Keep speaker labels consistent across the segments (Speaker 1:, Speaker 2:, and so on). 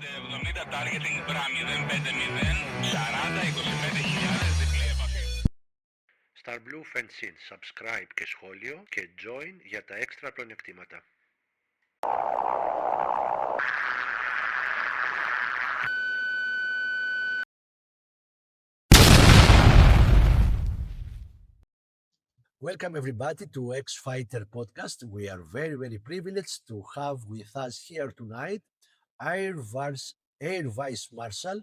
Speaker 1: 570 targeting BRA 050 40-25.000 διπλή επαφή.
Speaker 2: Star Blue Fence-In, subscribe και σχόλιο και join για τα έξτρα πλεονεκτήματα.
Speaker 3: Welcome everybody to X-Fighter podcast. We are very, very privileged to have with us here tonight Air Vice Marshal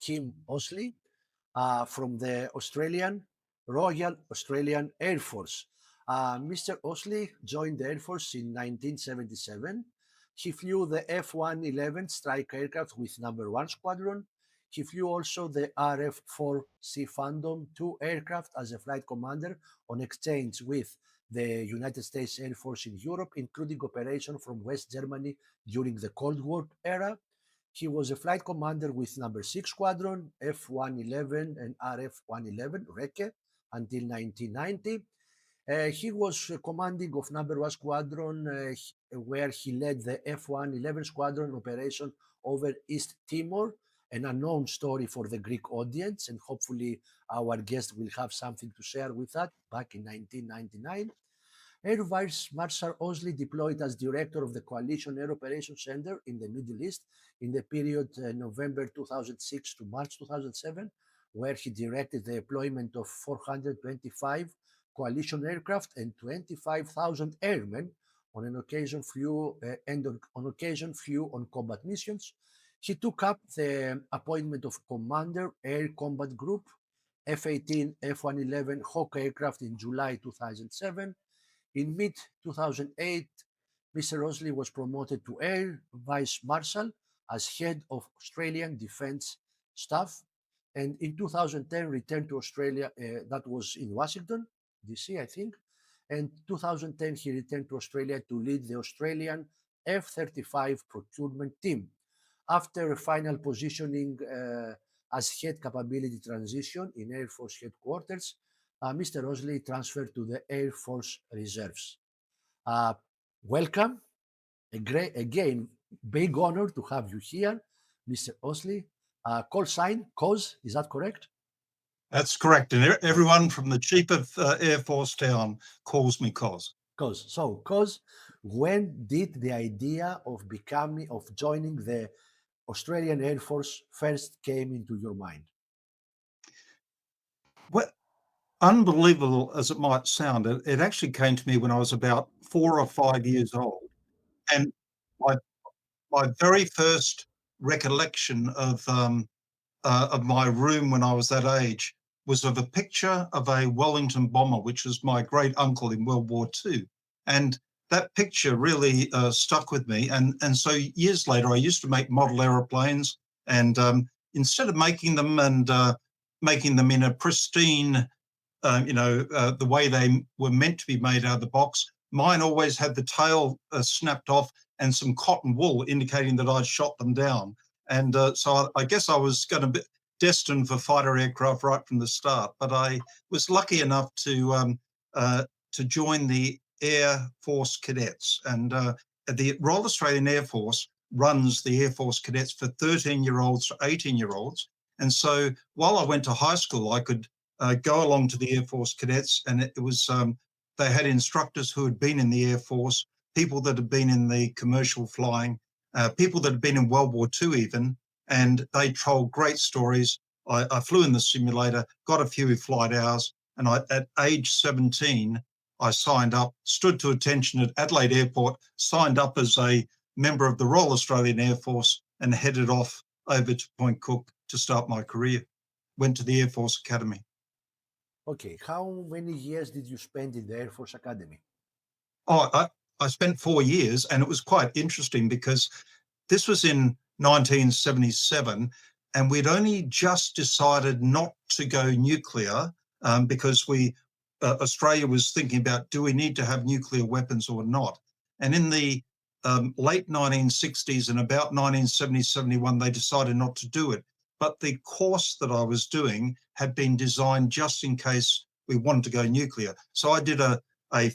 Speaker 3: Kim Osley from the Royal Australian Airforce. Mr. Osley joined the Air Force in 1977. He flew the F-111 strike aircraft with number 1 squadron. He flew also the RF-4C Phantom 2 aircraft as a flight commander on exchange with the United States Air Force in Europe, including operation from West Germany during the Cold War era. He was a flight commander with number 6 squadron, F-111 and RF-111, RECE, until 1990. He was commanding of number 1 squadron, where he led the F-111 squadron operation over East Timor, an unknown story for the Greek audience, and hopefully our guest will have something to share with that, back in 1999. Air Vice Marshal Osley deployed as director of the Coalition Air Operations Center in the Middle East in the period November 2006 to March 2007, where he directed the deployment of 425 coalition aircraft and 25,000 airmen on occasion flew on combat missions. He took up the appointment of Commander Air Combat Group F-18 F-111 Hawk aircraft in July 2007. In mid-2008, Mr. Osley was promoted to Air Vice Marshal as head of Australian Defence Staff, and in 2010 returned to Australia, that was in Washington, DC, I think, and 2010 he returned to Australia to lead the Australian F-35 procurement team. After final positioning as head capability transition in Air Force headquarters, Mr. Osley transferred to the Air Force Reserves. Welcome. Again, big honor to have you here, Mr. Osley. Call sign, COS, is that correct?
Speaker 4: That's correct. And everyone from the chief of Air Force town calls me COS.
Speaker 3: COS. So, COS, when did the idea of joining the Australian Air Force first came into your mind?
Speaker 4: Well, unbelievable as it might sound, it actually came to me when I was about 4 or 5 years old. And my very first recollection of my room when I was that age was of a picture of a Wellington bomber, which was my great uncle in World War II. And that picture really stuck with me. And so years later, I used to make model aeroplanes. And instead of making them in a pristine, the way they were meant to be made out of the box, mine always had the tail snapped off and some cotton wool indicating that I'd shot them down. And so I guess I was going to be destined for fighter aircraft right from the start. But I was lucky enough to join the Air Force Cadets. And the Royal Australian Air Force runs the Air Force Cadets for 13-year-olds to 18-year-olds. And so while I went to high school, I could go along to the Air Force Cadets, and it was they had instructors who had been in the Air Force, people that had been in the commercial flying, people that had been in World War II even, and they told great stories. I flew in the simulator, got a few flight hours, and at age 17, I signed up, stood to attention at Adelaide Airport, signed up as a member of the Royal Australian Air Force, and headed off over to Point Cook to start my career. Went to the Air Force Academy.
Speaker 3: Okay, how many years did you spend in the Air Force Academy?
Speaker 4: Oh, I spent 4 years, and it was quite interesting because this was in 1977, and we'd only just decided not to go nuclear because Australia was thinking about, do we need to have nuclear weapons or not? And in the late 1960s and about 1970-71, they decided not to do it. But the course that I was doing had been designed just in case we wanted to go nuclear. So I did a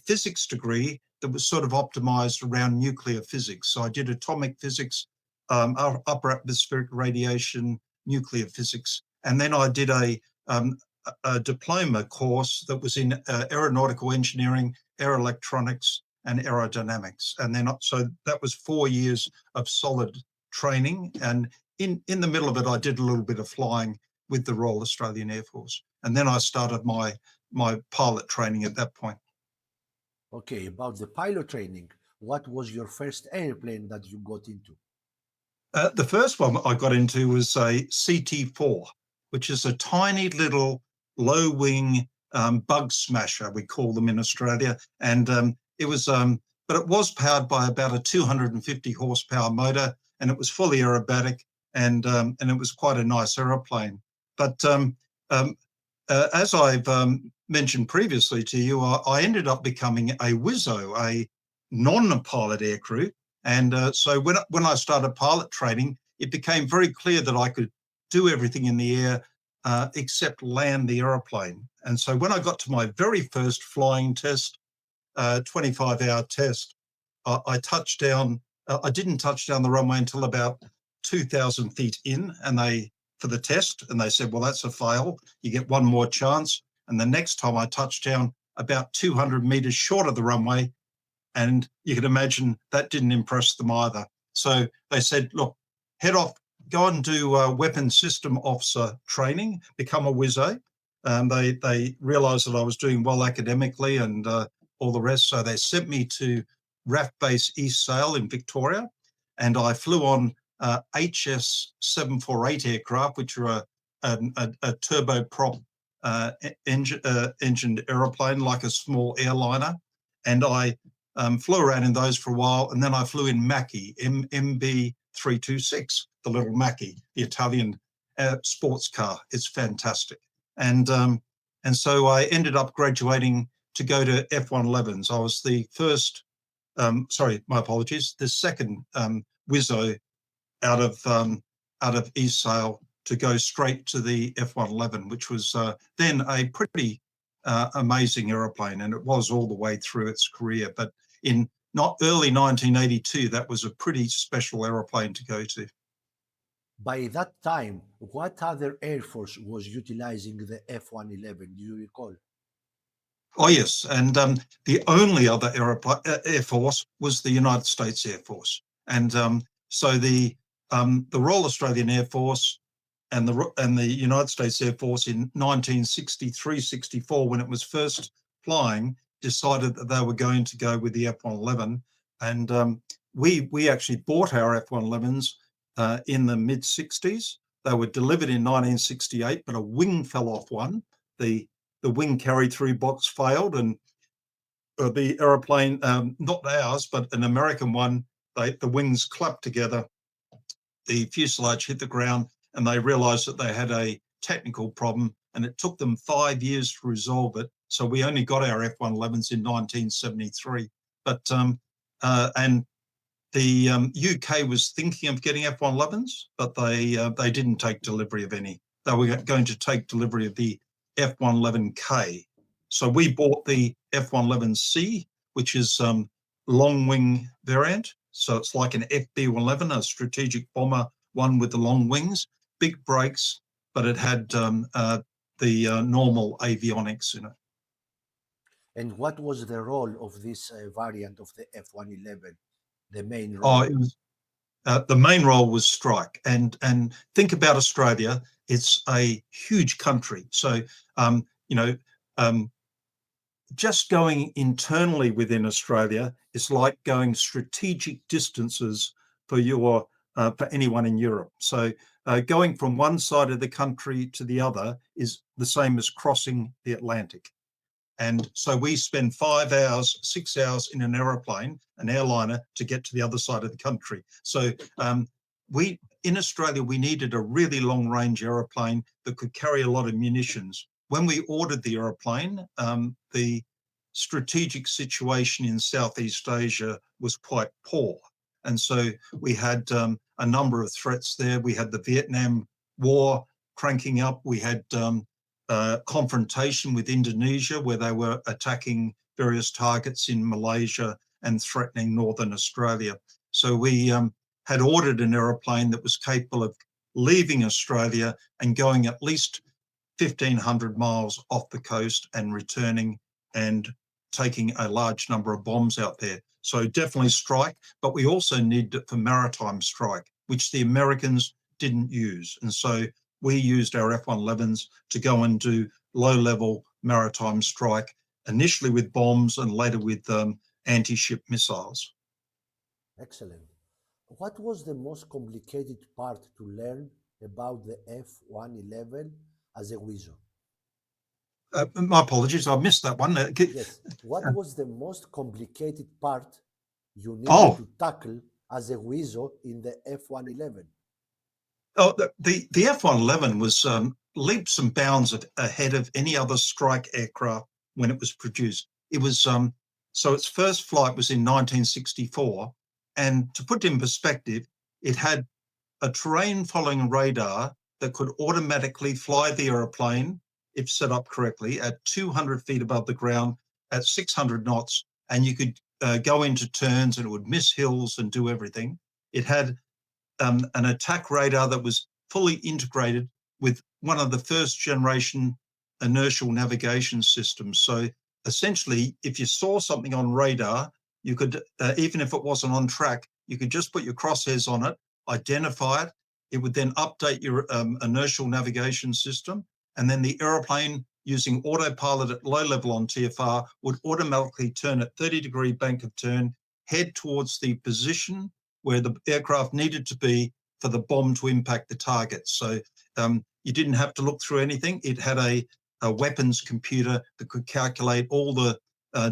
Speaker 4: physics degree that was sort of optimized around nuclear physics. So I did atomic physics upper atmospheric radiation, nuclear physics. And then I did a diploma course that was in aeronautical engineering, aeroelectronics, and aerodynamics. And then, so that was 4 years of solid training. And in the middle of it, I did a little bit of flying with the Royal Australian Air Force. And then I started my pilot training at that point.
Speaker 3: Okay, about the pilot training, what was your first airplane that you got into?
Speaker 4: The first one I got into was a CT4, which is a tiny little low wing bug smasher, we call them in Australia. And it was, but it was powered by about a 250 horsepower motor, and it was fully aerobatic, and it was quite a nice aeroplane. But as I've mentioned previously to you, I ended up becoming a WISO, a non-pilot aircrew. And so when I started pilot training, it became very clear that I could do everything in the air except land the aeroplane. And so when I got to my very first flying test, 25-hour test, I touched down. I didn't touch down the runway until about 2,000 feet in, and for the test, and they said, well, that's a fail. You get one more chance. And the next time I touched down about 200 meters short of the runway, and you can imagine that didn't impress them either. So they said, look, head off, go and do weapons system officer training, become a WISO. They realized that I was doing well academically and all the rest. So they sent me to RAAF base East Sale in Victoria, and I flew on HS 748 aircraft, which are a turboprop engined aeroplane, like a small airliner. And I flew around in those for a while, and then I flew in Macchi, MB326, the little Macchi, the Italian sports car. It's fantastic. And so I ended up graduating to go to F-111s. I was the first, sorry, my apologies, the second WISO out of East Sale to go straight to the F-111, which was then a pretty amazing aeroplane, and it was all the way through its career. But in early 1982, that was a pretty special aeroplane to go to.
Speaker 3: By that time, what other air force was utilizing the F-111? Do you recall?
Speaker 4: Oh yes, and the only other air force was the United States Air Force, and so the Royal Australian Air Force and the United States Air Force in 1963-64, when it was first flying, decided that they were going to go with the F-111, and we actually bought our F-111s in the mid-60s. They were delivered in 1968, but a wing fell off one. The wing carry-through box failed, and the aeroplane, not ours, but an American one, the wings clapped together, the fuselage hit the ground, and they realized that they had a technical problem, and it took them 5 years to resolve it. So we only got our F-111s in 1973. But and the UK was thinking of getting F-111s, but they didn't take delivery of any. They were going to take delivery of the F-111K. So we bought the F-111C, which is long wing variant. So it's like an FB-111, a strategic bomber, one with the long wings, big brakes, but it had the normal avionics in it.
Speaker 3: And what was the role of this variant of the F-111? The main
Speaker 4: Oh,
Speaker 3: role?
Speaker 4: it was the main role was strike. And think about Australia; it's a huge country. So just going internally within Australia is like going strategic distances for anyone in Europe. So going from one side of the country to the other is the same as crossing the Atlantic. And so we spend 5 hours, 6 hours in an airplane, an airliner, to get to the other side of the country. So in Australia, we needed a really long range airplane that could carry a lot of munitions. When we ordered the airplane, the strategic situation in Southeast Asia was quite poor. And so we had a number of threats there. We had the Vietnam War cranking up. We had confrontation with Indonesia, where they were attacking various targets in Malaysia and threatening Northern Australia. So we had ordered an aeroplane that was capable of leaving Australia and going at least 1,500 miles off the coast and returning and taking a large number of bombs out there. So definitely strike, but we also need it for maritime strike, which the Americans didn't use. And so we used our F-111s to go and do low-level maritime strike, initially with bombs and later with anti-ship missiles.
Speaker 3: Excellent. What was the most complicated part to learn about the F-111 as a WISO?
Speaker 4: My apologies, I missed that one.
Speaker 3: Yes. What was the most complicated part you needed to tackle as a WISO in the F-111?
Speaker 4: Oh, the F-111 was leaps and bounds ahead of any other strike aircraft when it was produced. It was so its first flight was in 1964, and to put it in perspective, it had a terrain-following radar that could automatically fly the aeroplane, if set up correctly, at 200 feet above the ground at 600 knots, and you could go into turns and it would miss hills and do everything. It had an attack radar that was fully integrated with one of the first generation inertial navigation systems. So essentially, if you saw something on radar, you could, even if it wasn't on track, you could just put your crosshairs on it, identify it. It would then update your inertial navigation system. And then the aeroplane, using autopilot at low level on TFR, would automatically turn at 30-degree bank of turn, head towards the position where the aircraft needed to be for the bomb to impact the target. So you didn't have to look through anything. It had a weapons computer that could calculate all the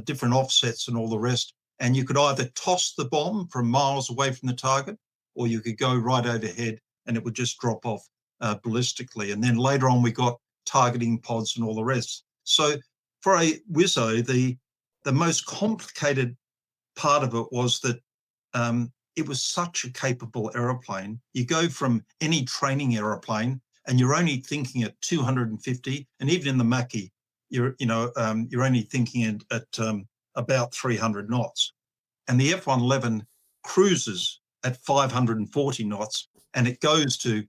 Speaker 4: different offsets and all the rest. And you could either toss the bomb from miles away from the target, or you could go right overhead and it would just drop off ballistically. And then later on, we got targeting pods and all the rest. So for a WISO, the most complicated part of it was that it was such a capable aeroplane. You go from any training aeroplane and you're only thinking at 250, and even in the Macchi, you're only thinking at about 300 knots. And the F-111 cruises at 540 knots, and it goes to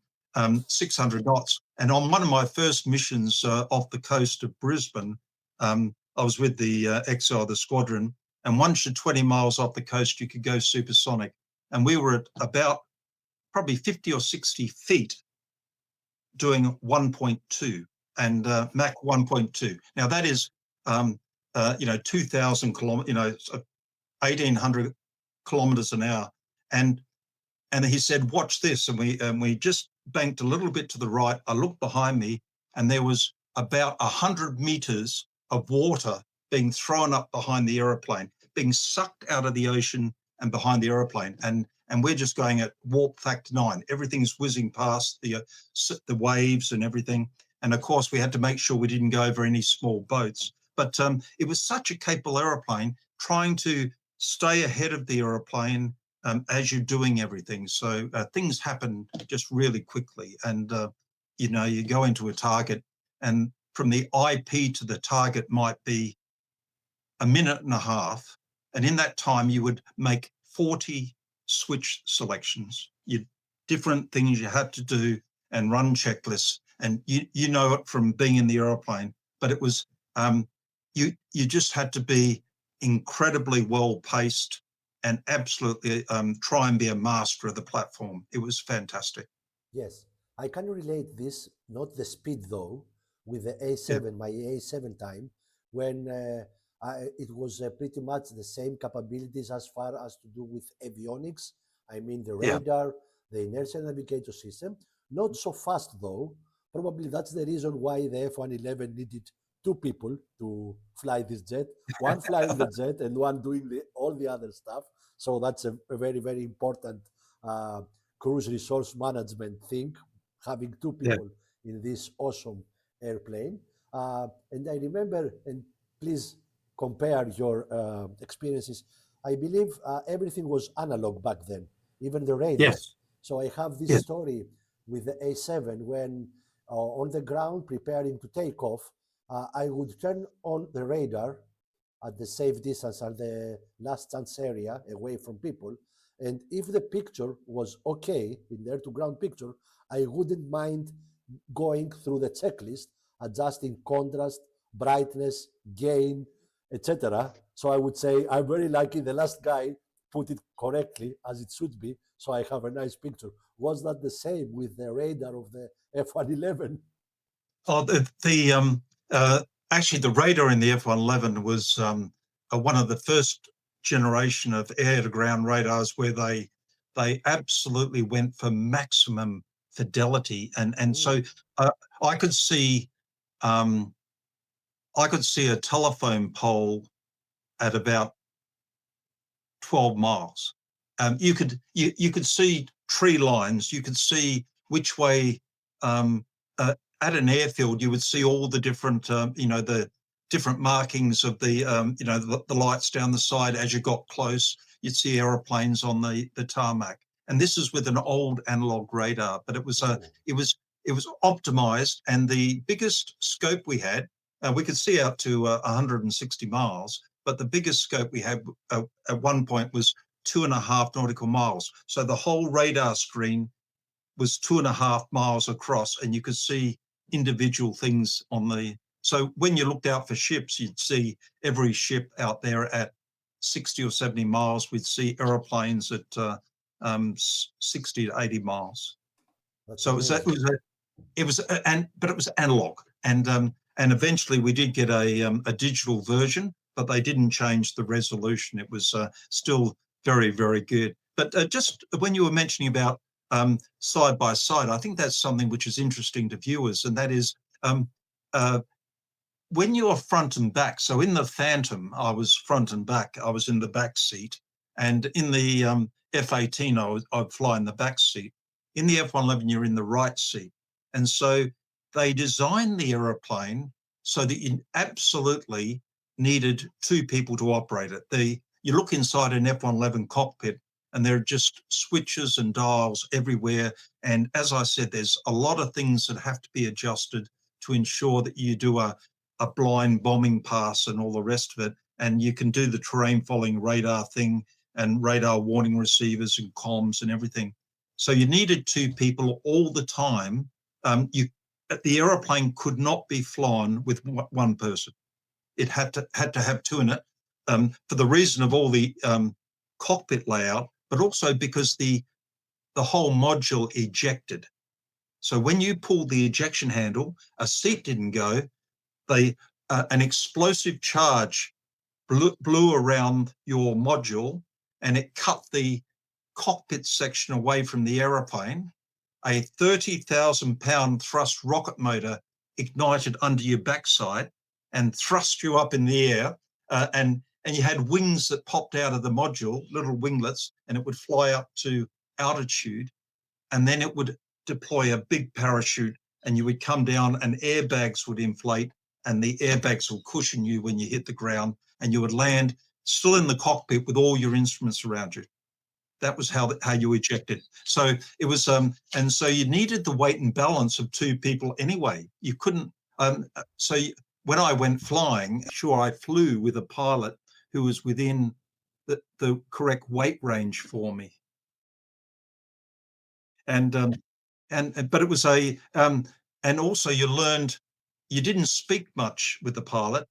Speaker 4: 600 knots. And on one of my first missions off the coast of Brisbane, I was with the XO, the squadron, and once you're 20 miles off the coast, you could go supersonic. And we were at about probably 50 or 60 feet doing 1.2 and Mach 1.2. Now that is, 2,000 kilometers, 1,800 kilometers an hour. And he said, watch this. And we just banked a little bit to the right. I looked behind me and there was about 100 meters of water being thrown up behind the aeroplane, being sucked out of the ocean and behind the aeroplane. And we're just going at warp factor 9. Everything's whizzing past the waves and everything. And of course, we had to make sure we didn't go over any small boats. But it was such a capable aeroplane, trying to stay ahead of the aeroplane as you're doing everything. So things happen just really quickly. And, you go into a target, and from the IP to the target might be a minute and a half. And in that time, you would make 40 switch selections. Different things you had to do and run checklists. And you know it from being in the aeroplane. But it was, you just had to be incredibly well paced and absolutely try and be a master of the platform. It was fantastic.
Speaker 3: Yes, I can relate this, not the speed though, with the A7, my A7 time, when it was pretty much the same capabilities as far as to do with avionics. I mean, the radar, the inertial navigator system, not so fast though. Probably that's the reason why the F-111 needed 2 people to fly this jet, one flying the jet and one doing all the other stuff. So that's a very, very important cruise resource management thing, having 2 people in this awesome airplane. And I remember, and please compare your experiences. I believe everything was analog back then, even the radar.
Speaker 4: Yes.
Speaker 3: So I have this story with the A7 when on the ground preparing to take off, I would turn on the radar at the safe distance and the last chance area away from people. And if the picture was okay in the air-to-ground picture, I wouldn't mind going through the checklist, adjusting contrast, brightness, gain, etc. So I would say I'm very lucky the last guy put it correctly as it should be, so I have a nice picture. Was that the same with the radar of the F-111?
Speaker 4: Oh, actually, the radar in the F-111 was one of the first generation of air-to-ground radars where they absolutely went for maximum fidelity, and so I could see a telephone pole at about 12 miles. You could see tree lines. You could see which way. At an airfield, you would see all the different, the different markings of the, the lights down the side. As you got close, you'd see aeroplanes on the tarmac. And this is with an old analog radar, but it was optimized. And the biggest scope we had, we could see out to 160 miles, but the biggest scope we had at one point was 2.5 nautical miles. So the whole radar screen was 2.5 miles across, and you could see individual things on the. So when you looked out for ships, you'd see every ship out there at 60 or 70 miles. We'd see aeroplanes at 60 to 80 miles. So it was analog, and eventually we did get a digital version, but they didn't change the resolution. It was still very, very good. But just when you were mentioning about side by side, I think that's something which is interesting to viewers, and that is when you're front and back. So in the Phantom, I was front and back. I was in the back seat, and in the F-18, I'd fly in the back seat. In the F-111, you're in the right seat, and so they designed the aeroplane so that you absolutely needed two people to operate it. You look inside an F-111 cockpit, and there are just switches and dials everywhere. And as I said, there's a lot of things that have to be adjusted to ensure that you do a blind bombing pass and all the rest of it. And you can do the terrain following radar thing and radar warning receivers and comms and everything. So you needed two people all the time. The aeroplane could not be flown with one person. It had to have two in it for the reason of all the cockpit layout, but also because the whole module ejected. So when you pulled the ejection handle, a seat didn't go. An explosive charge blew around your module, and it cut the cockpit section away from the aeroplane. A 30,000-pound thrust rocket motor ignited under your backside and thrust you up in the air, and you had wings that popped out of the module, little winglets, and it would fly up to altitude, and then it would deploy a big parachute, and you would come down, and airbags would inflate, and the airbags will cushion you when you hit the ground, and you would land still in the cockpit with all your instruments around you. That was how you ejected. So it was, and so you needed the weight and balance of two people anyway. You couldn't. When I went flying, sure, I flew with a pilot who was within the correct weight range for me. But it was and also you learned. You didn't speak much with the pilot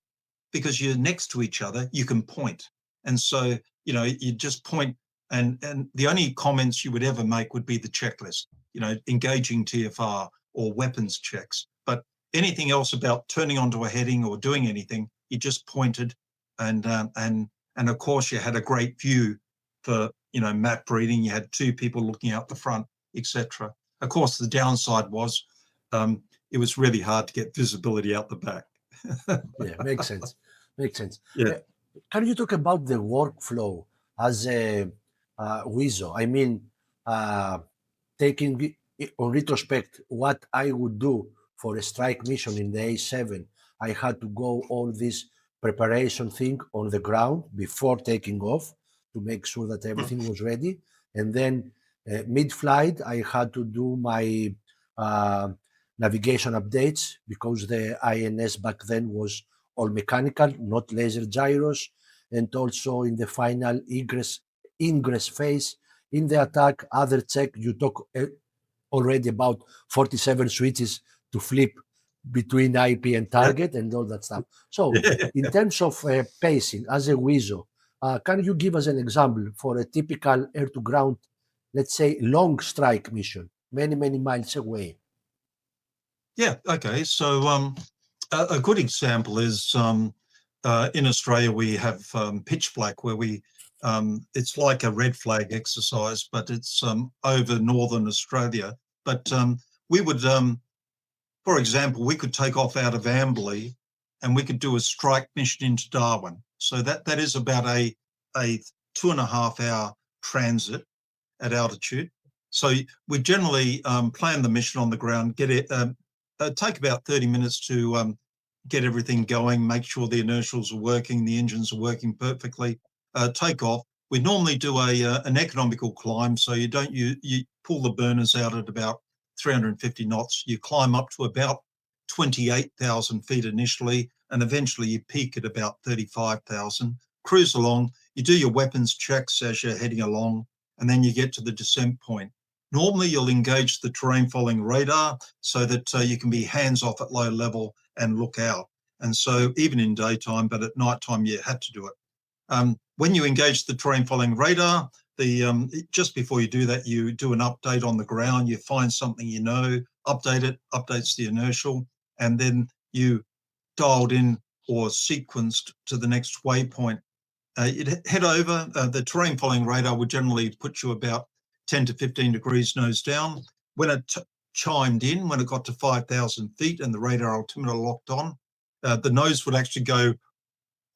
Speaker 4: because you're next to each other. You can point, and so you just point. And the only comments you would ever make would be the checklist, engaging TFR or weapons checks. But anything else about turning onto a heading or doing anything, you just pointed, and of course you had a great view for map reading. You had two people looking out the front, etc. Of course, the downside was it was really hard to get visibility out the back.
Speaker 3: Yeah, makes sense. Makes sense.
Speaker 4: Yeah.
Speaker 3: Can you talk about the workflow as a WISO? I mean, taking on retrospect what I would do for a strike mission in the A7, I had to go all this preparation thing on the ground before taking off to make sure that everything was ready. And then mid-flight, I had to do my navigation updates because the INS back then was all mechanical, not laser gyros. And also in the final ingress phase, in the attack, other check. You talk already about 47 switches to flip between IP and target and all that stuff. So in terms of pacing, as a WISO, can you give us an example for a typical air-to-ground, let's say, long strike mission, many, many miles away?
Speaker 4: Yeah, okay. So a good example is in Australia we have pitch black, where we it's like a red flag exercise, but it's over northern Australia. But we would, for example, we could take off out of Amberley and we could do a strike mission into Darwin. So that is about a 2.5 hour transit at altitude. So we generally plan the mission on the ground, get it, take about 30 minutes to get everything going, make sure the inertials are working, the engines are working perfectly, take off. We normally do an economical climb, so you pull the burners out at about 350 knots. You climb up to about 28,000 feet initially, and eventually you peak at about 35,000. Cruise along, you do your weapons checks as you're heading along, and then you get to the descent point. Normally you'll engage the terrain following radar so that you can be hands off at low level and look out. And so even in daytime, but at nighttime you had to do it. When you engage the terrain following radar, just before you do that, you do an update on the ground, you find something you know, update it, updates the inertial, and then you dialed in or sequenced to the next waypoint. You'd head over, the terrain following radar would generally put you about 10 to 15 degrees nose down. When it chimed in, when it got to 5,000 feet and the radar altimeter locked on, the nose would actually go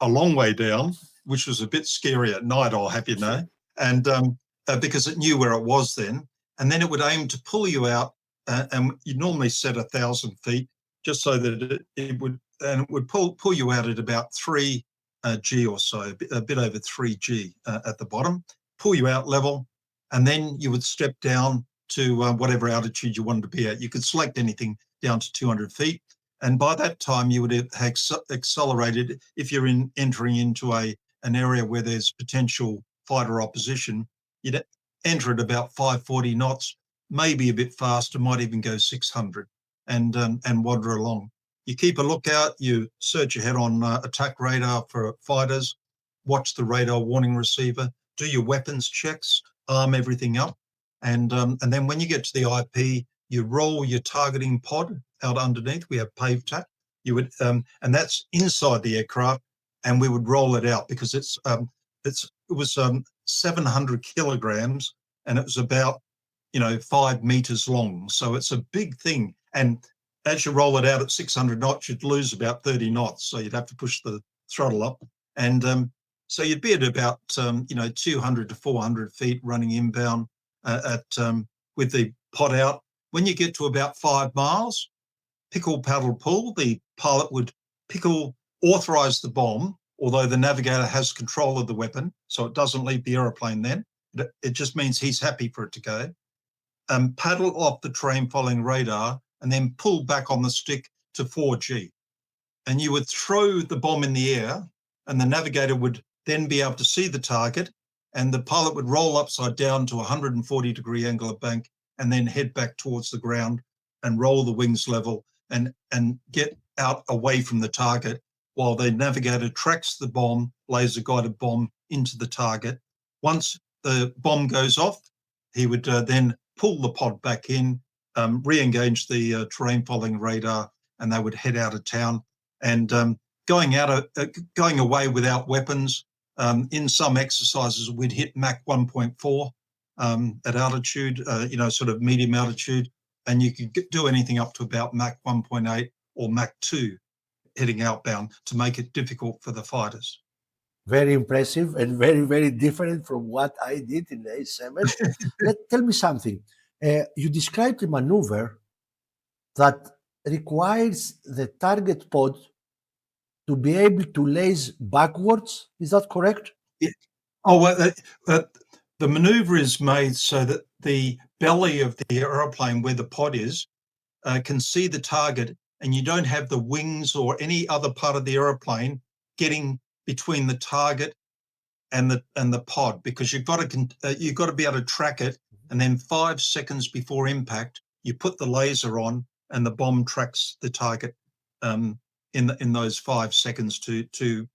Speaker 4: a long way down, which was a bit scary at night, I'll have you know, and because it knew where it was then. And then it would aim to pull you out, and you normally set 1,000 feet just so that it would pull you out at about 3 G or so, a bit over 3 G at the bottom, pull you out level, and then you would step down to whatever altitude you wanted to be at. You could select anything down to 200 feet. And by that time, you would have accelerated. If you're entering into an area where there's potential fighter opposition, you'd enter at about 540 knots, maybe a bit faster, might even go 600, and wander along. You keep a lookout, you search ahead on attack radar for fighters, watch the radar warning receiver, do your weapons checks, arm everything up, and then when you get to the IP, you roll your targeting pod out underneath. We have pave tack. You would, and that's inside the aircraft, and we would roll it out because it was 700 kilograms, and it was about 5 meters long. So it's a big thing, and as you roll it out at 600 knots, you'd lose about 30 knots. So you'd have to push the throttle up, and so you'd be at about 200 to 400 feet running inbound with the pod out. When you get to about 5 miles, pickle, paddle, pull, the pilot would authorize the bomb, although the navigator has control of the weapon, so it doesn't leave the aeroplane then. It just means he's happy for it to go. Paddle off the terrain following radar and then pull back on the stick to 4G. And you would throw the bomb in the air, and the navigator would then be able to see the target, and the pilot would roll upside down to 140-degree angle of bank and then head back towards the ground and roll the wings level and get out away from the target while the navigator tracks the bomb, laser-guided bomb, into the target. Once the bomb goes off, he would then pull the pod back in, re-engage the terrain following radar, and they would head out of town. And going away without weapons, in some exercises, we'd hit Mach 1.4 at altitude, sort of medium altitude, and you could do anything up to about Mach 1.8 or Mach 2 heading outbound to make it difficult for the fighters.
Speaker 3: Very impressive and very, very different from what I did in the A7. Tell me something. You described a maneuver that requires the target pod to be able to laze backwards. Is that correct?
Speaker 4: Yeah. Oh, well, the maneuver is made so that the belly of the aeroplane, where the pod is, can see the target, and you don't have the wings or any other part of the aeroplane getting between the target and the pod, because you've got to be able to track it, and then 5 seconds before impact, you put the laser on, and the bomb tracks the target in those 5 seconds to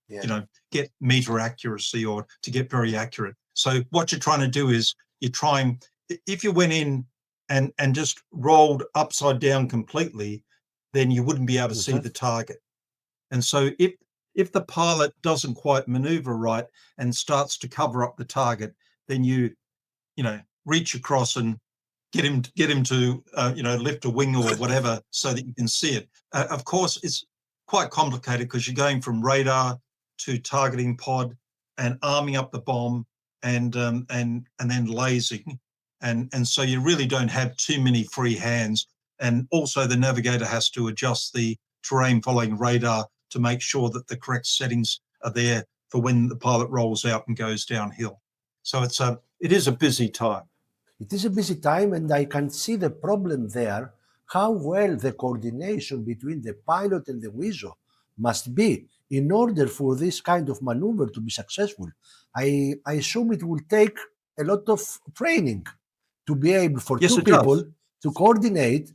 Speaker 4: get meter accuracy or to get very accurate. So what you're trying to do is if you went in and just rolled upside down completely, then you wouldn't be able to see the target. And so if the pilot doesn't quite maneuver right and starts to cover up the target, then you reach across and get him to lift a wing or whatever so that you can see it. Of course, it's quite complicated because you're going from radar to targeting pod and arming up the bomb and then lasing, and so you really don't have too many free hands. And also the navigator has to adjust the terrain following radar to make sure that the correct settings are there for when the pilot rolls out and goes downhill. So it is a busy time.
Speaker 3: It is a busy time, and I can see the problem there, how well the coordination between the pilot and the WISO must be in order for this kind of maneuver to be successful. I assume it will take a lot of training to be able for two people to coordinate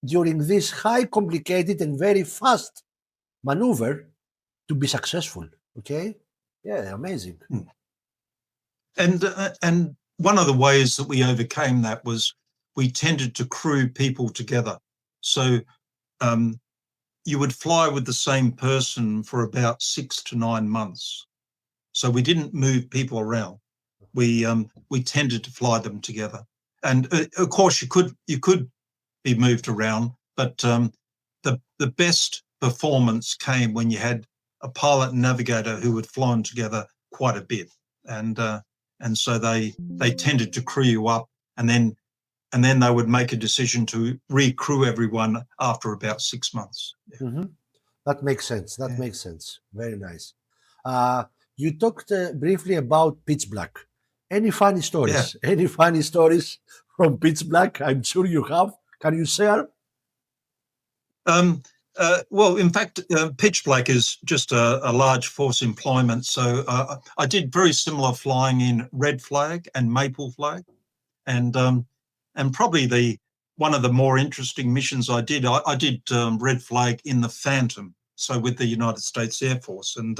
Speaker 3: during this high, complicated, and very fast maneuver to be successful. Okay? Yeah, amazing.
Speaker 4: And one of the ways that we overcame that was we tended to crew people together. So you would fly with the same person for about 6 to 9 months. So we didn't move people around. We tended to fly them together. And of course, you could be moved around, but the best performance came when you had a pilot and navigator who had flown together quite a bit, and so they tended to crew you up, and then they would make a decision to recrew everyone after about 6 months. Yeah.
Speaker 3: Mm-hmm. That makes sense. That makes sense. Very nice. You talked briefly about pitch black. Any funny stories? Yeah. Any funny stories from pitch black? I'm sure you have. Can you share?
Speaker 4: Well, in fact, pitch black is just a large force employment. So I did very similar flying in Redflag and Maple Flag, and probably one of the more interesting missions I did Redflag in the Phantom, so with the United States Air Force, and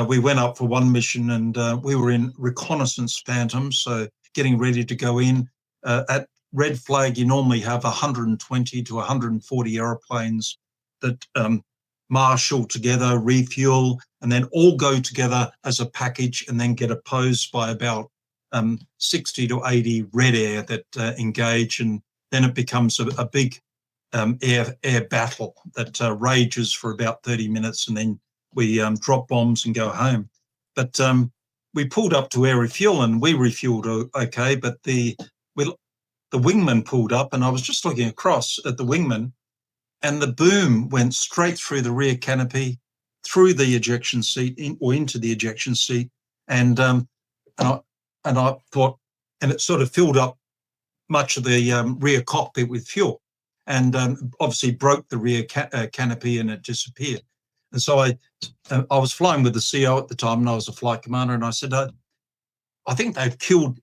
Speaker 4: we went up for one mission, and we were in Reconnaissance Phantom, so getting ready to go in. At Redflag, you normally have 120 to 140 aeroplanes that marshal together, refuel, and then all go together as a package, and then get opposed by about 60 to 80 red air that engage, and then it becomes a big air battle that rages for about 30 minutes, and then we drop bombs and go home. But we pulled up to air refuel, and we refueled okay, but the wingman pulled up, and I was just looking across at the wingman, and the boom went straight through the rear canopy, through the ejection seat, into the ejection seat, and I thought, and it sort of filled up much of the rear cockpit with fuel, and obviously broke the rear canopy, and it disappeared. And so I was flying with the CO at the time, and I was a flight commander, and I said, I think they've killed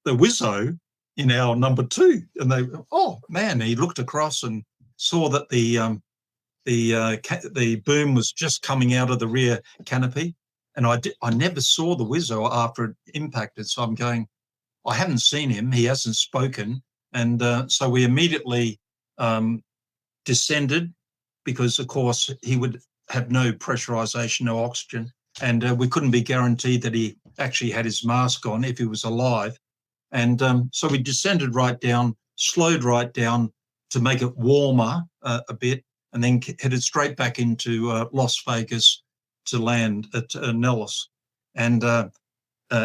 Speaker 4: the WISO in our number 2. And they, oh man, he looked across and saw that the boom was just coming out of the rear canopy, and I never saw the WISO after it impacted. So I'm going, I haven't seen him, he hasn't spoken, and so we immediately descended, because of course he would have no pressurization, no oxygen, and we couldn't be guaranteed that he actually had his mask on if he was alive. And so we descended right down, slowed right down to make it warmer a bit, and then headed straight back into Las Vegas to land at Nellis. And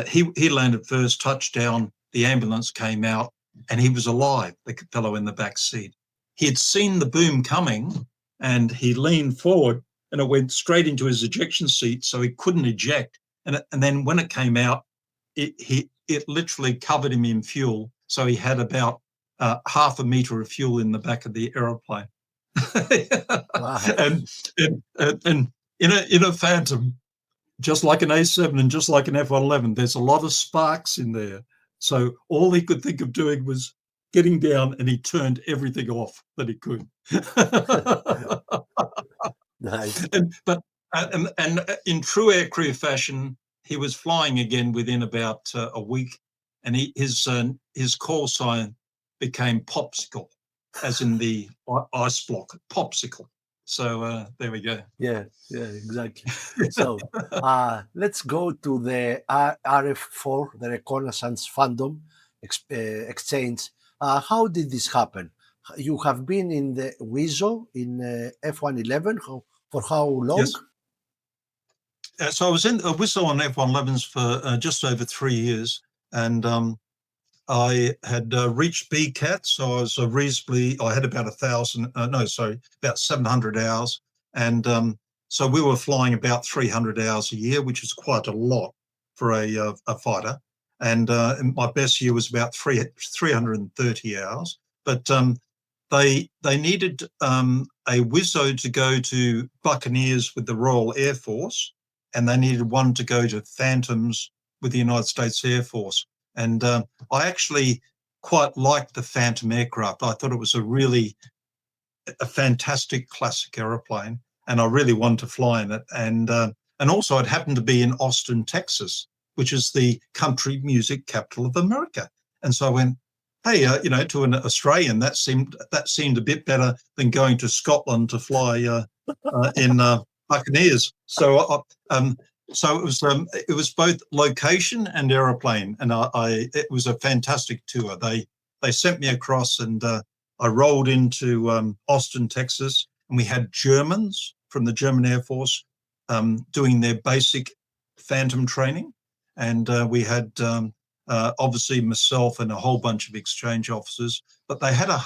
Speaker 4: he landed first, touchdown, the ambulance came out, and he was alive, the fellow in the back seat. He had seen the boom coming, and he leaned forward, and it went straight into his ejection seat, so he couldn't eject. And then when it came out, it literally covered him in fuel, so he had about half a meter of fuel in the back of the aeroplane.
Speaker 3: Wow.
Speaker 4: and in a Phantom, just like an A7 and just like an F-111, there's a lot of sparks in there. So all he could think of doing was getting down, and he turned everything off that he could.
Speaker 3: Nice.
Speaker 4: And in true aircrew fashion, he was flying again within about a week, and his call sign became Popsicle, as in the ice block, Popsicle. So there we go.
Speaker 3: Yeah, exactly. So let's go to the RF-4, the Reconnaissance Fandom exchange. How did this happen? You have been in the WISO in F-111 for how long?
Speaker 4: Yes. So I was in a WISO on F-111s for just over 3 years, and I had reached BCAT, so I was I had about about 700 hours, and so we were flying about 300 hours a year, which is quite a lot for a fighter. And my best year was about 330 hours. But they needed a WISO to go to Buccaneers with the Royal Air Force, and they needed one to go to Phantoms with the United States Air Force. And I actually quite liked the Phantom aircraft. I thought it was a fantastic classic aeroplane, and I really wanted to fly in it. And also it happened to be in Austin, Texas, which is the country music capital of America. And so I went, hey, to an Australian, that seemed a bit better than going to Scotland to fly in Buccaneers. So it was both location and aeroplane, and it was a fantastic tour. They sent me across, and I rolled into Austin, Texas, and we had Germans from the German Air Force doing their basic Phantom training, and we had obviously myself and a whole bunch of exchange officers, but they had about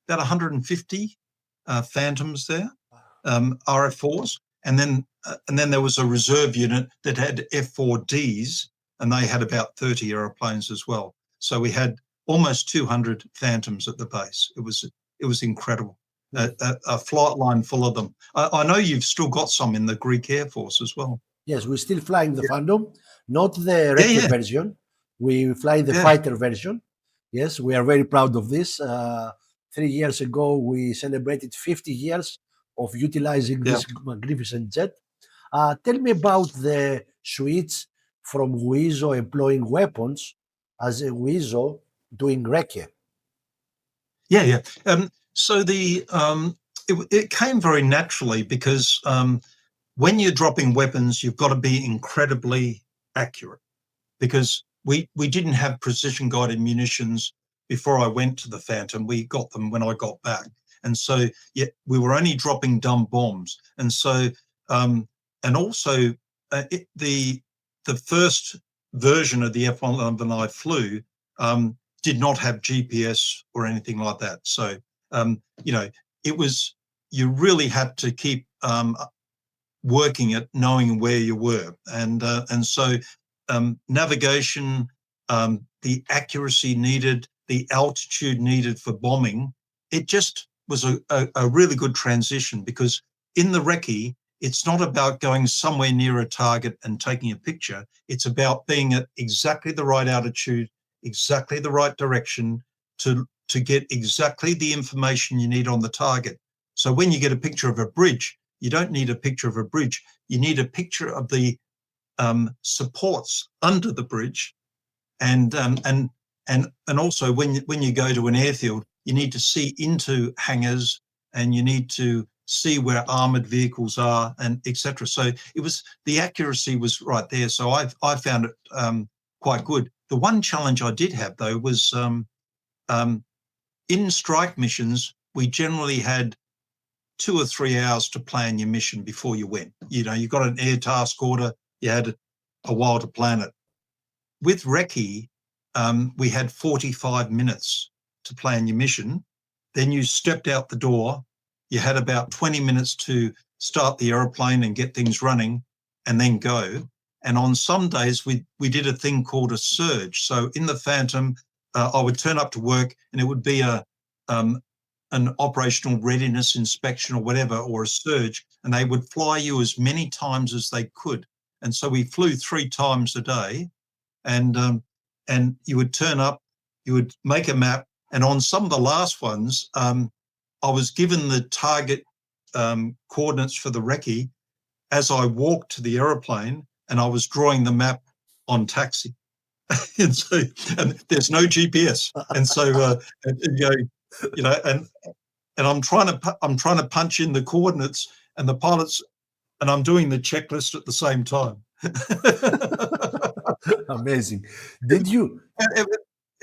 Speaker 4: 150 Phantoms there, RF-4s, and then there was a reserve unit that had F-4Ds, and they had about 30 aeroplanes as well. So we had almost 200 Phantoms at the base. It was incredible. A flight line full of them. I know you've still got some in the Greek Air Force as well.
Speaker 3: Yes, we're still flying the Phantom, not the Recce version. We fly the fighter version. Yes, we are very proud of this. 3 years ago, we celebrated 50 years of utilizing this magnificent jet. Tell me about the switch from WISO employing weapons as a WISO doing Recce.
Speaker 4: Yeah. So it came very naturally because when you're dropping weapons, you've got to be incredibly accurate, because we didn't have precision guided munitions before I went to the Phantom. We got them when I got back. And so, we were only dropping dumb bombs. And so, and also the first version of the F-111 I flew did not have GPS or anything like that. So, you really had to keep working at knowing where you were. And so navigation, the accuracy needed, the altitude needed for bombing, it just was a really good transition, because in the recce, it's not about going somewhere near a target and taking a picture. It's about being at exactly the right altitude, exactly the right direction to get exactly the information you need on the target. So when you get a picture of a bridge, you don't need a picture of a bridge. You need a picture of the supports under the bridge, and also when you go to an airfield, you need to see into hangars, and you need to see where armored vehicles are, and etc. So the accuracy was right there. So I found it quite good. The one challenge I did have though was in strike missions, we generally had 2 or 3 hours to plan your mission before you went. You got an air task order, you had a while to plan it. With recce, we had 45 minutes to plan your mission. Then you stepped out the door, you had about 20 minutes to start the aeroplane and get things running, and then go. And on some days, we did a thing called a surge. So in the Phantom, I would turn up to work, and it would be an an operational readiness inspection or whatever, or a surge, and they would fly you as many times as they could. And so we flew 3 times a day, and you would turn up, you would make a map, and on some of the last ones, I was given the target coordinates for the recce as I walked to the aeroplane, and I was drawing the map on taxi. and there's no GPS, and so and I'm trying to punch in the coordinates, and the pilots, and I'm doing the checklist at the same time.
Speaker 3: Amazing. Did you?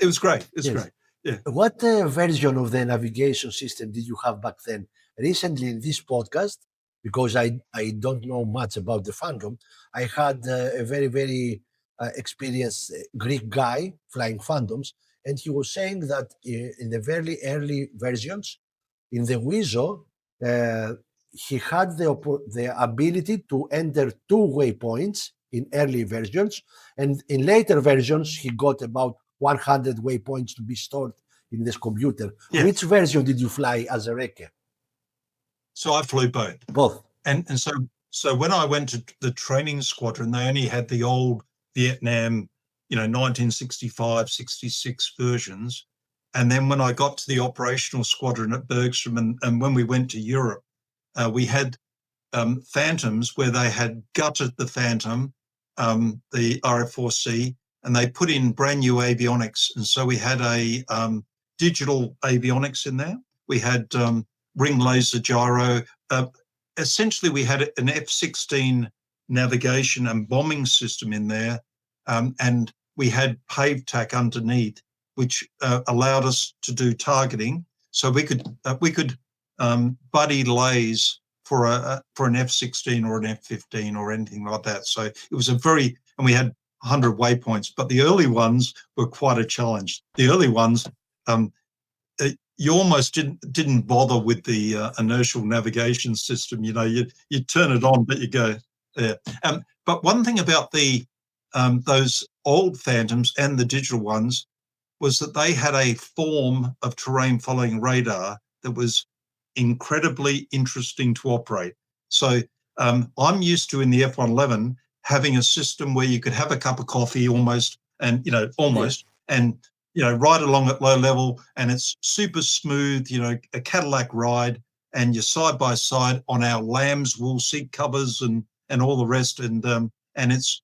Speaker 4: It was great. It's
Speaker 3: Yes.
Speaker 4: great. Yeah.
Speaker 3: What version of the navigation system did you have back then? Recently in this podcast, because I don't know much about the Phantom, I had a very, very experienced Greek guy flying Phantoms, and he was saying that in the very early versions, in the WISO, he had the ability to enter 2 waypoints in early versions, and in later versions, he got about 100 waypoints to be stored in this computer.
Speaker 4: Yeah.
Speaker 3: Which version did you fly as a wrecker?
Speaker 4: So I flew both.
Speaker 3: Both.
Speaker 4: And so when I went to the training squadron, they only had the old Vietnam, 1965, 66 versions. And then when I got to the operational squadron at Bergstrom, and when we went to Europe, we had Phantoms where they had gutted the Phantom, the RF-4C, and they put in brand new avionics. And so we had a digital avionics in there. We had ring laser gyro. Essentially, we had an F-16 navigation and bombing system in there, and we had pave tack underneath, which allowed us to do targeting. So we could buddy lays for an F-16 or an F-15 or anything like that. So it was and we had 100 waypoints, but the early ones were quite a challenge. The early ones, you almost didn't bother with the inertial navigation system. You turn it on, but you go there. But one thing about those old Phantoms and the digital ones was that they had a form of terrain following radar that was incredibly interesting to operate. So I'm used to, in the F-111, having a system where you could have a cup of coffee almost, and ride along at low level, and it's super smooth, a Cadillac ride, and you're side by side on our lamb's wool seat covers and all the rest, and it's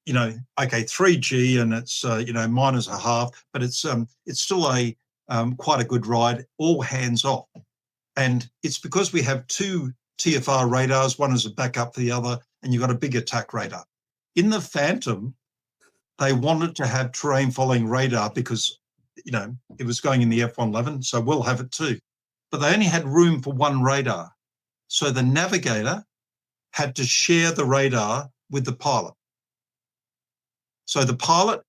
Speaker 4: 3G, and it's minus a half, but it's still a quite a good ride, all hands off. And it's because we have 2 TFR radars, one is a backup for the other, and you've got a big attack radar. In the Phantom, they wanted to have terrain following radar because, it was going in the F-111, so we'll have it too. But they only had room for 1 radar. So the navigator had to share the radar with the pilot. So the pilot,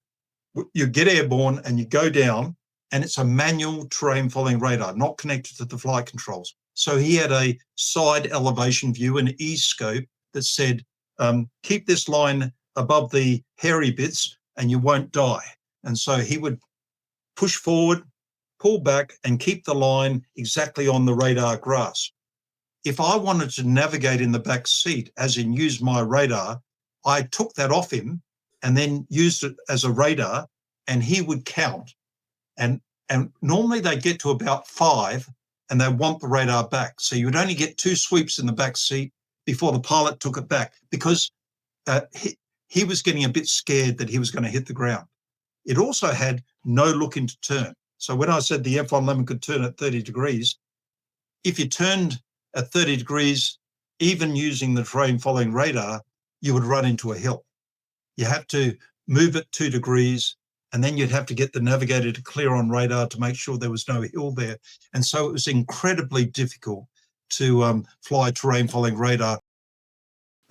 Speaker 4: you get airborne and you go down, and it's a manual terrain following radar, not connected to the flight controls. So he had a side elevation view, an E-scope that said, keep this line above the hairy bits and you won't die. And so he would push forward, pull back, and keep the line exactly on the radar grasp. If I wanted to navigate in the back seat, as in use my radar, I took that off him and then used it as a radar, and he would count. And normally they get to about 5 and they want the radar back. So you would only get 2 sweeps in the back seat before the pilot took it back, because he was getting a bit scared that he was going to hit the ground. It also had no look into turn. So when I said the F-111 could turn at 30 degrees, if you turned at 30 degrees, even using the terrain following radar, you would run into a hill. You have to move it 2 degrees, and then you'd have to get the navigator to clear on radar to make sure there was no hill there. And so it was incredibly difficult to fly terrain following radar.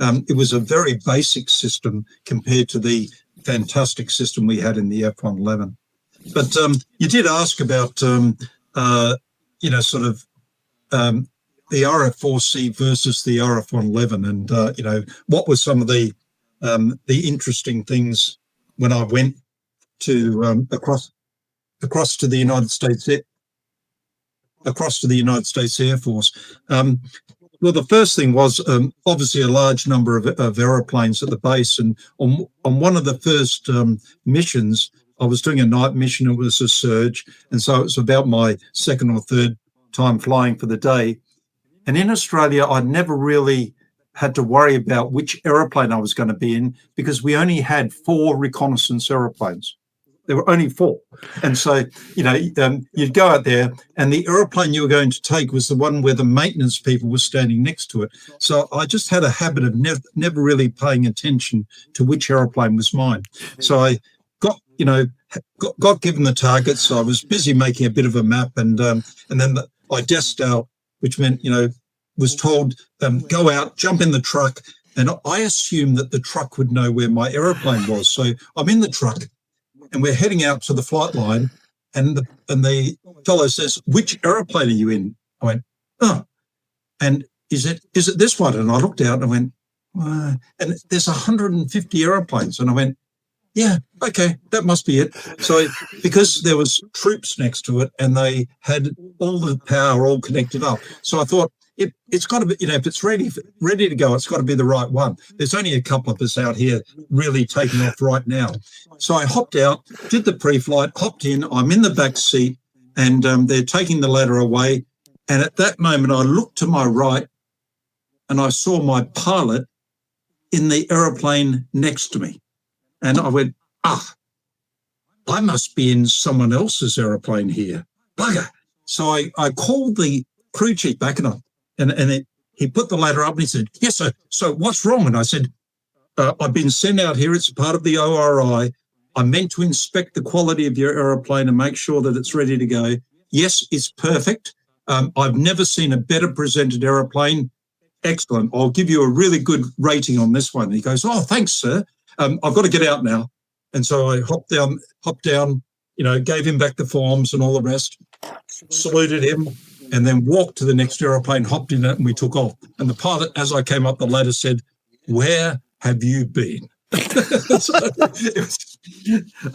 Speaker 4: It was a very basic system compared to the fantastic system we had in the F-111. But you did ask about, the RF-4C versus the RF-111, and what were some of the interesting things when I went to across to the United States across to the United States Air Force. Well, the first thing was obviously a large number of aeroplanes at the base. And on one of the first missions, I was doing a night mission. It was a surge. And so it was about my second or third time flying for the day. And in Australia, I'd never really had to worry about which aeroplane I was going to be in because we only had 4 reconnaissance aeroplanes. There were only 4. And so, you'd go out there and the aeroplane you were going to take was the one where the maintenance people were standing next to it. So I just had a habit of never really paying attention to which aeroplane was mine. So I got given the targets. I was busy making a bit of a map and then I desked out, which meant, was told, go out, jump in the truck. And I assumed that the truck would know where my aeroplane was. So I'm in the truck and we're heading out to the flight line. And the fellow says, which aeroplane are you in? I went, oh, and is it this one? And I looked out and I went, and there's 150 aeroplanes. And I went, yeah, okay, that must be it. So because there was troops next to it and they had all the power all connected up. So I thought, it's got to be, if it's ready to go, it's got to be the right one. There's only a couple of us out here really taking off right now. So I hopped out, did the pre-flight, hopped in, I'm in the back seat, and they're taking the ladder away. And at that moment, I looked to my right and I saw my pilot in the aeroplane next to me. And I went, I must be in someone else's aeroplane here. Bugger. So I called the crew chief back and he put the ladder up and he said, yes, sir. So what's wrong? And I said, I've been sent out here. It's part of the ORI. I'm meant to inspect the quality of your aeroplane and make sure that it's ready to go. Yes, it's perfect. I've never seen a better presented aeroplane. Excellent. I'll give you a really good rating on this one. And he goes, oh, thanks, sir. I've got to get out now. And so I hopped down, gave him back the forms and all the rest, saluted him, and then walked to the next aeroplane, hopped in it, and we took off. And the pilot, as I came up the ladder, said, where have you been?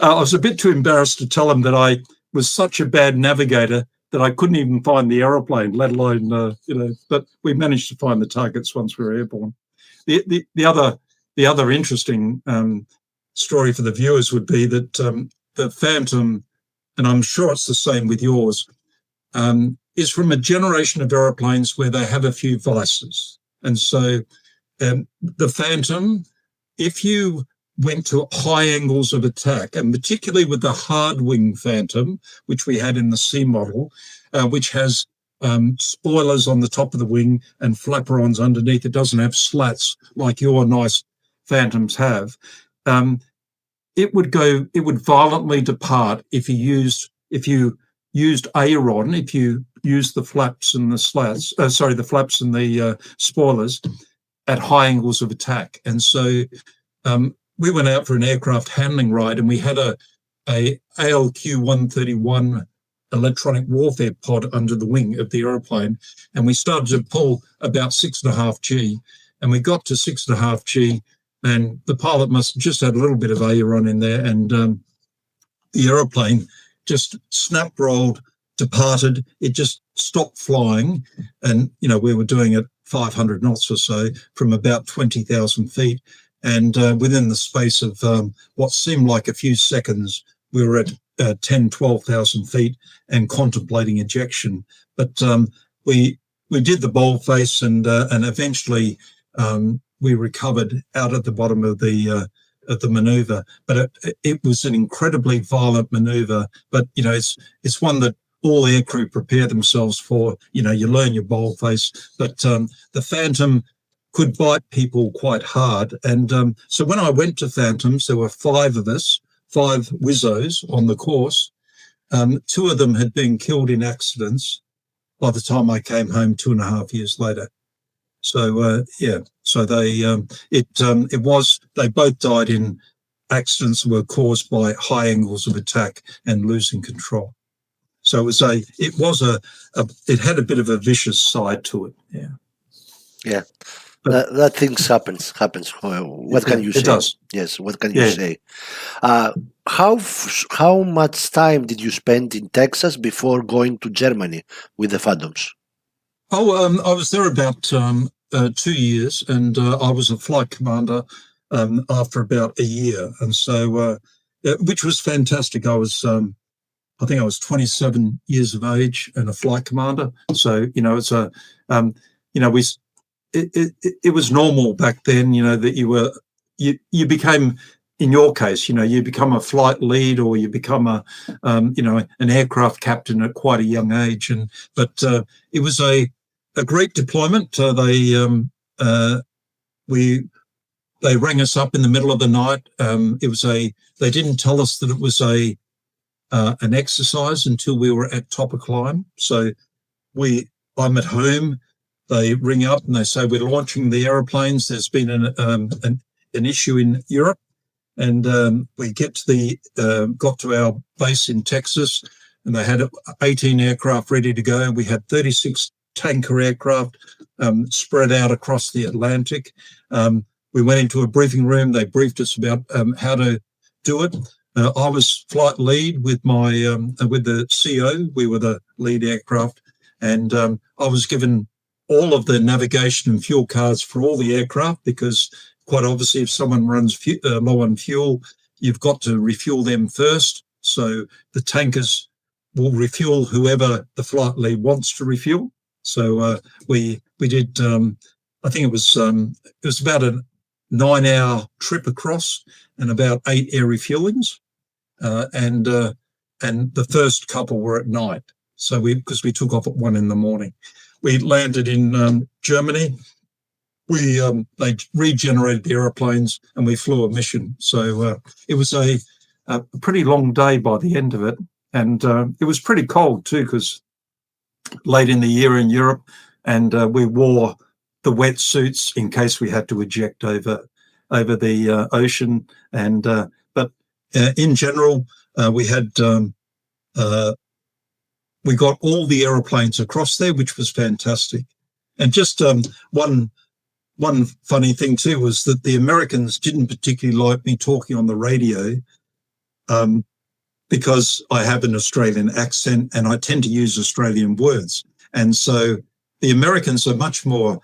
Speaker 4: I was a bit too embarrassed to tell him that I was such a bad navigator that I couldn't even find the aeroplane, let alone, but we managed to find the targets once we were airborne. The other interesting story for the viewers would be that the Phantom, and I'm sure it's the same with yours, is from a generation of aeroplanes where they have a few vices. And so the Phantom, if you went to high angles of attack, and particularly with the hard wing Phantom, which we had in the C model, which has spoilers on the top of the wing and flaperons underneath, it doesn't have slats like your nice Phantoms have, it would violently depart if you used Aeron, if you used the flaps and the slats, the flaps and the spoilers at high angles of attack. And so we went out for an aircraft handling ride and we had a ALQ-131 electronic warfare pod under the wing of the aeroplane. And we started to pull about 6.5 G and we got to 6.5 G and the pilot must have just had a little bit of Aeron in there and the aeroplane just snap rolled, departed. It just stopped flying. And, we were doing it 500 knots or so from about 20,000 feet. And within the space of what seemed like a few seconds, we were at 10, 12,000 feet and contemplating ejection. But we did the bold face and eventually we recovered out at the bottom of the maneuver. But it was an incredibly violent maneuver. But, it's one that all aircrew prepare themselves for. You learn your bold face. But the Phantom could bite people quite hard. And so when I went to Phantoms, there were 5 of us, 5 Wizzos on the course. 2 of them had been killed in accidents by the time I came home 2.5 years later. So, so they both died in accidents that were caused by high angles of attack and losing control. So it had a bit of a vicious side to it. Yeah.
Speaker 2: Yeah.
Speaker 3: that things happens. What can you say?
Speaker 4: It does.
Speaker 3: Yes, what can you
Speaker 4: Yeah.
Speaker 3: say? How much time did you spend in Texas before going to Germany with the Phantoms?
Speaker 4: Oh, I was there about 2 years, and I was a flight commander after about a year, and so which was fantastic. I think I was 27 years of age and a flight commander. So it's a it was normal back then. That you became, in your case, you become a flight lead, or you become an aircraft captain at quite a young age, but it was a great deployment. They rang us up in the middle of the night. They didn't tell us that it was an exercise until we were at top of climb. So I'm at home. They ring up and they say, we're launching the aeroplanes. There's been an issue in Europe, and we got to our base in Texas, and they had 18 aircraft ready to go. We had 36 tanker aircraft spread out across the Atlantic. We went into a briefing room. They briefed us about how to do it. I was flight lead with the CO. We were the lead aircraft, and I was given all of the navigation and fuel cards for all the aircraft, because quite obviously, if someone runs low on fuel, you've got to refuel them first. So the tankers will refuel whoever the flight lead wants to refuel. So we did. I think it was about a 9-hour trip across and about 8 air refuelings, and the first couple were at night. So because we took off at 1 a.m. We landed in Germany. They regenerated the aeroplanes and we flew a mission. So it was a pretty long day by the end of it, and it was pretty cold too, because late in the year in Europe, and we wore the wetsuits in case we had to eject over the ocean. And but in general, we had we got all the aeroplanes across there, which was fantastic. And just one funny thing too was that the Americans didn't particularly like me talking on the radio, because I have an Australian accent and I tend to use Australian words. And so the Americans are much more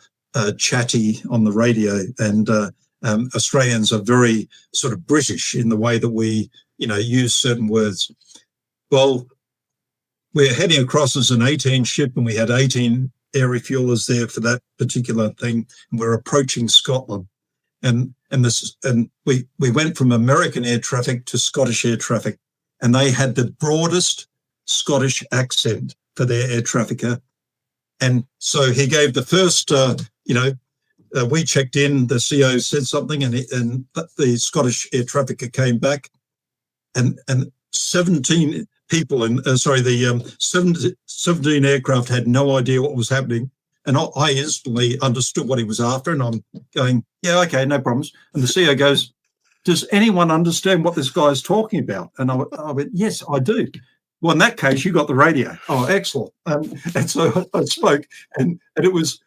Speaker 4: chatty on the radio, and Australians are very sort of British in the way that we, use certain words. Well, we're heading across as an 18 ship, and we had 18 air refuelers there for that particular thing. And we're approaching Scotland, and we went from American air traffic to Scottish air traffic, and they had the broadest Scottish accent for their air trafficker. And so he gave the first, we checked in, the CO said something, and the Scottish air trafficker came back, and 17 people, the 17 aircraft had no idea what was happening. And I instantly understood what he was after, and I'm going, yeah, okay, no problems. And the CO goes, does anyone understand what this guy is talking about? And I went, yes, I do. Well, in that case, you got the radio. Oh, excellent. And so I spoke, and it was,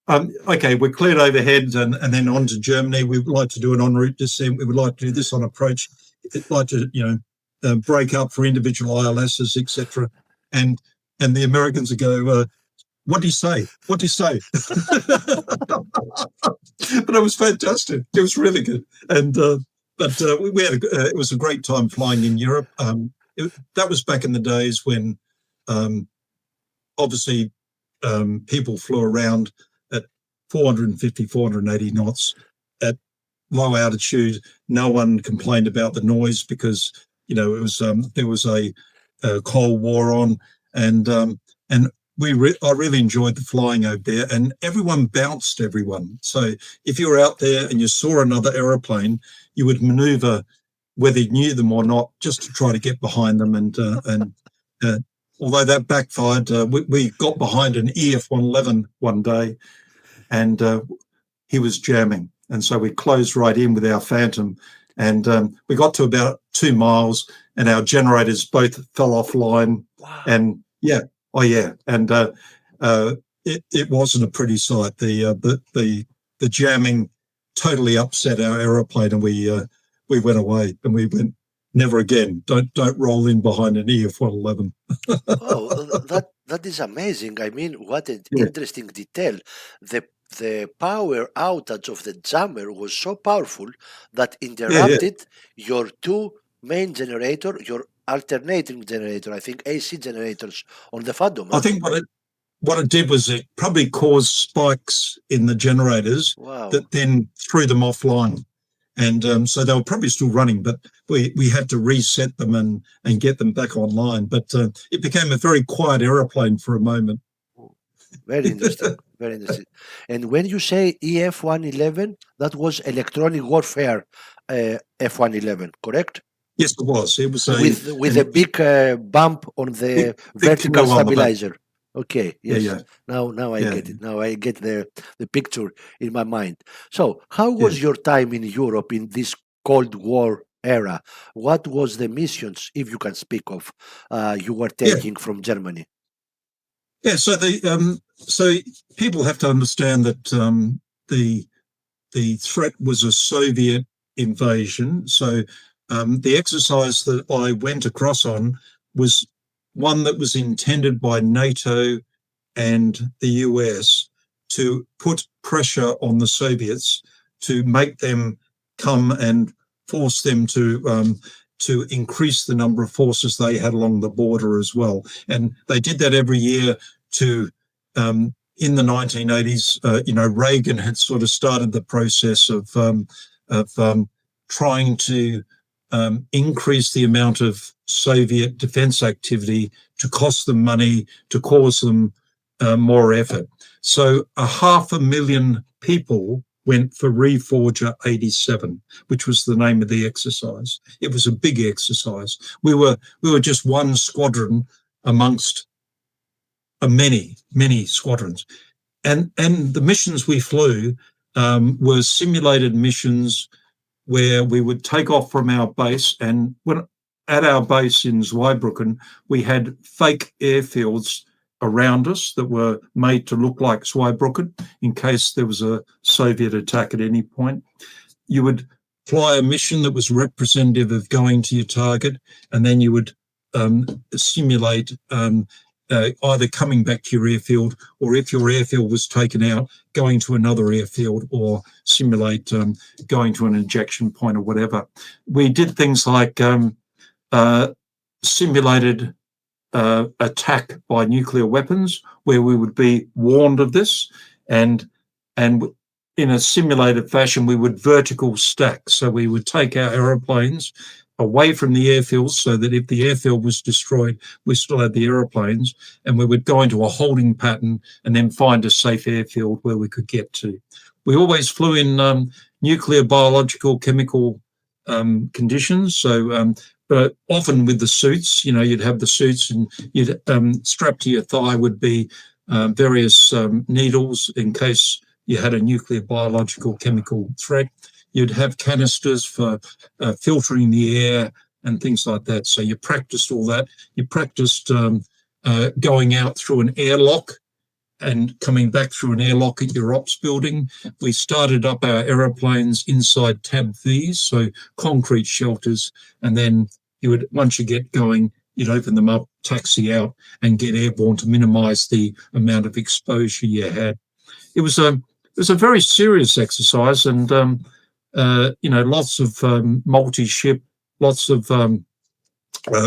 Speaker 4: okay, we're cleared overhead and then on to Germany. We would like to do an en route descent. We would like to do this on approach. We'd like to, break up for individual ILSs, etc. And the Americans would go, what do you say? What do you say? But it was fantastic. It was really good. And we had it was a great time flying in Europe. That was back in the days when obviously people flew around at 450, 480 knots at low altitude. No one complained about the noise because, it was there was a Cold War on, and I really enjoyed the flying over there, and everyone bounced everyone. So if you were out there and you saw another aeroplane, you would maneuver, whether you knew them or not, just to try to get behind them. And although that backfired, we got behind an F-111 one day, and he was jamming. And so we closed right in with our Phantom, and we got to about 2 miles, and our generators both fell offline.
Speaker 3: Wow.
Speaker 4: And and it wasn't a pretty sight. The the jamming totally upset our aeroplane, and we went away, and we went, never again. Don't roll in behind an F-111.
Speaker 3: Oh, that is amazing. I mean, what an
Speaker 4: Yeah.
Speaker 3: interesting detail. The power outage of the jammer was so powerful that interrupted your two main generator, your alternating generator, I think AC generators on the Phantom.
Speaker 4: I think what it did was it probably caused spikes in the generators
Speaker 3: Wow.
Speaker 4: that then threw them offline. And so they were probably still running, but we had to reset them and get them back online. But it became a very quiet aeroplane for a moment.
Speaker 3: Very interesting. Very interesting. And when you say EF-111, that was electronic warfare F-111, correct?
Speaker 4: Yes, it was. It was
Speaker 3: With a big bump on the
Speaker 4: big
Speaker 3: vertical
Speaker 4: pillow on the back.
Speaker 3: stabilizer. Okay, yes.
Speaker 4: Yeah.
Speaker 3: Now I
Speaker 4: Yeah.
Speaker 3: get it. Now I get the picture in my mind. So, how was your time in Europe in this Cold War era? What was the missions, if you can speak of, you were taking from Germany?
Speaker 4: Yeah, so so people have to understand that the threat was a Soviet invasion. So the exercise that I went across on was one that was intended by NATO and the US to put pressure on the Soviets to make them come and force them to increase the number of forces they had along the border as well. And they did that every year to, in the 1980s, Reagan had sort of started the process of trying to increase the amount of Soviet defense activity to cost them money, to cause them more effort. So 500,000 people went for Reforger 87, which was the name of the exercise. It was a big exercise. We were just one squadron amongst many squadrons. And the missions we flew were simulated missions where we would take off from our base, and at our base in Zweibrücken, we had fake airfields around us that were made to look like Zweibrücken in case there was a Soviet attack at any point. You would fly a mission that was representative of going to your target, and then you would simulate either coming back to your airfield, or if your airfield was taken out, going to another airfield, or simulate going to an ejection point or whatever. We did things like simulated attack by nuclear weapons, where we would be warned of this, and in a simulated fashion, we would vertical stack. So we would take our aeroplanes away from the airfields so that if the airfield was destroyed, we still had the aeroplanes, and we would go into a holding pattern and then find a safe airfield where we could get to. We always flew in nuclear, biological, chemical conditions. So, but often with the suits, you'd have the suits, and you'd strapped to your thigh would be various needles in case you had a nuclear, biological, chemical threat. You'd have canisters for filtering the air and things like that. So you practiced all that. You practiced going out through an airlock and coming back through an airlock at your ops building. We started up our aeroplanes inside Tab Vs, so concrete shelters, and then you would, once you get going, you'd open them up, taxi out, and get airborne to minimise the amount of exposure you had. It was a very serious exercise, and lots of multi-ship, lots of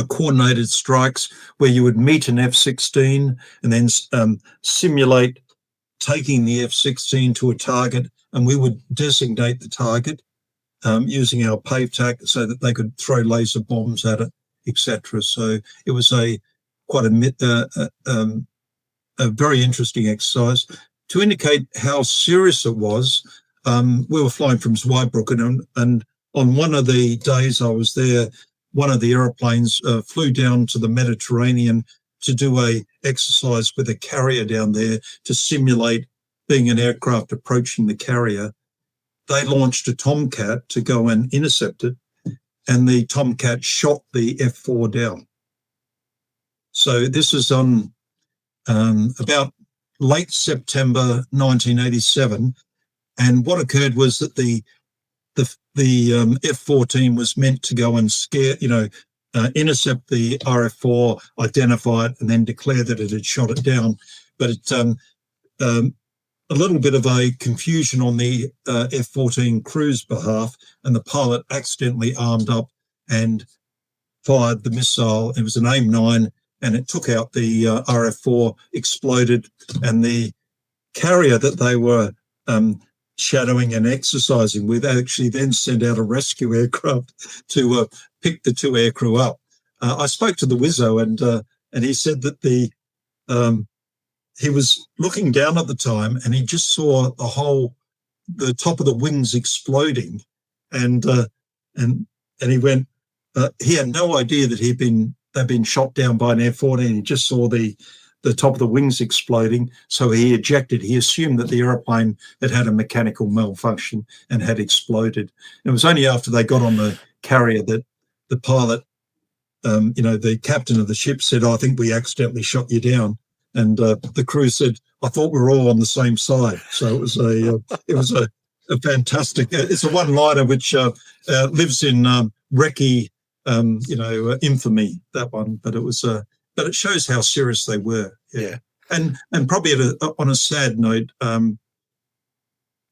Speaker 4: coordinated strikes where you would meet an F-16 and then simulate taking the F-16 to a target, and we would designate the target using our PAVTAC so that they could throw laser bombs at it, etc. So it was quite a very interesting exercise. To indicate how serious it was, we were flying from Zweibrücken, and on one of the days I was there, one of the aeroplanes flew down to the Mediterranean to do a exercise with a carrier down there to simulate being an aircraft approaching the carrier. They launched a Tomcat to go and intercept it, and the Tomcat shot the F-4 down. So this is on about late September 1987, And what occurred was that the F-14 was meant to go and intercept the RF-4, identify it, and then declare that it had shot it down. But it, a little bit of a confusion on the F-14 crew's behalf, and the pilot accidentally armed up and fired the missile. It was an AIM-9, and it took out the RF-4, exploded, and the carrier that they were shadowing and exercising with actually then sent out a rescue aircraft to pick the two aircrew up. I spoke to the Wizzo, and he said that he was looking down at the time, and he just saw the top of the wings exploding, and he went. He had no idea that they'd been shot down by an F-14. He just saw the top of the wings exploding, so he ejected. He assumed that the airplane had a mechanical malfunction and had exploded. It was only after they got on the carrier that the pilot, the captain of the ship, said, "I think we accidentally shot you down." And the crew said, "I thought we were all on the same side." So it was a fantastic. It's a one-liner which lives in recce, infamy. That one, but but it shows how serious they were. Yeah. And probably on a sad note, the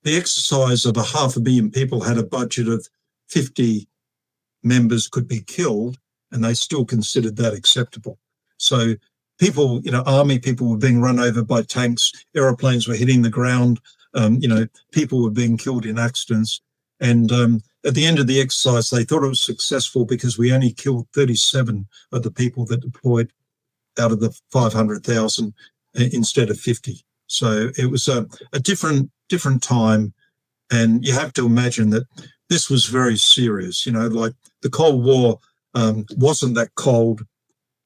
Speaker 4: exercise of 500 million people had a budget of 50 members could be killed, and they still considered that acceptable. So people, army people were being run over by tanks, aeroplanes were hitting the ground, people were being killed in accidents. And at the end of the exercise, they thought it was successful because we only killed 37 of the people that deployed out of the 500,000 instead of 50. So it was a different time. And you have to imagine that this was very serious, like the Cold War wasn't that cold.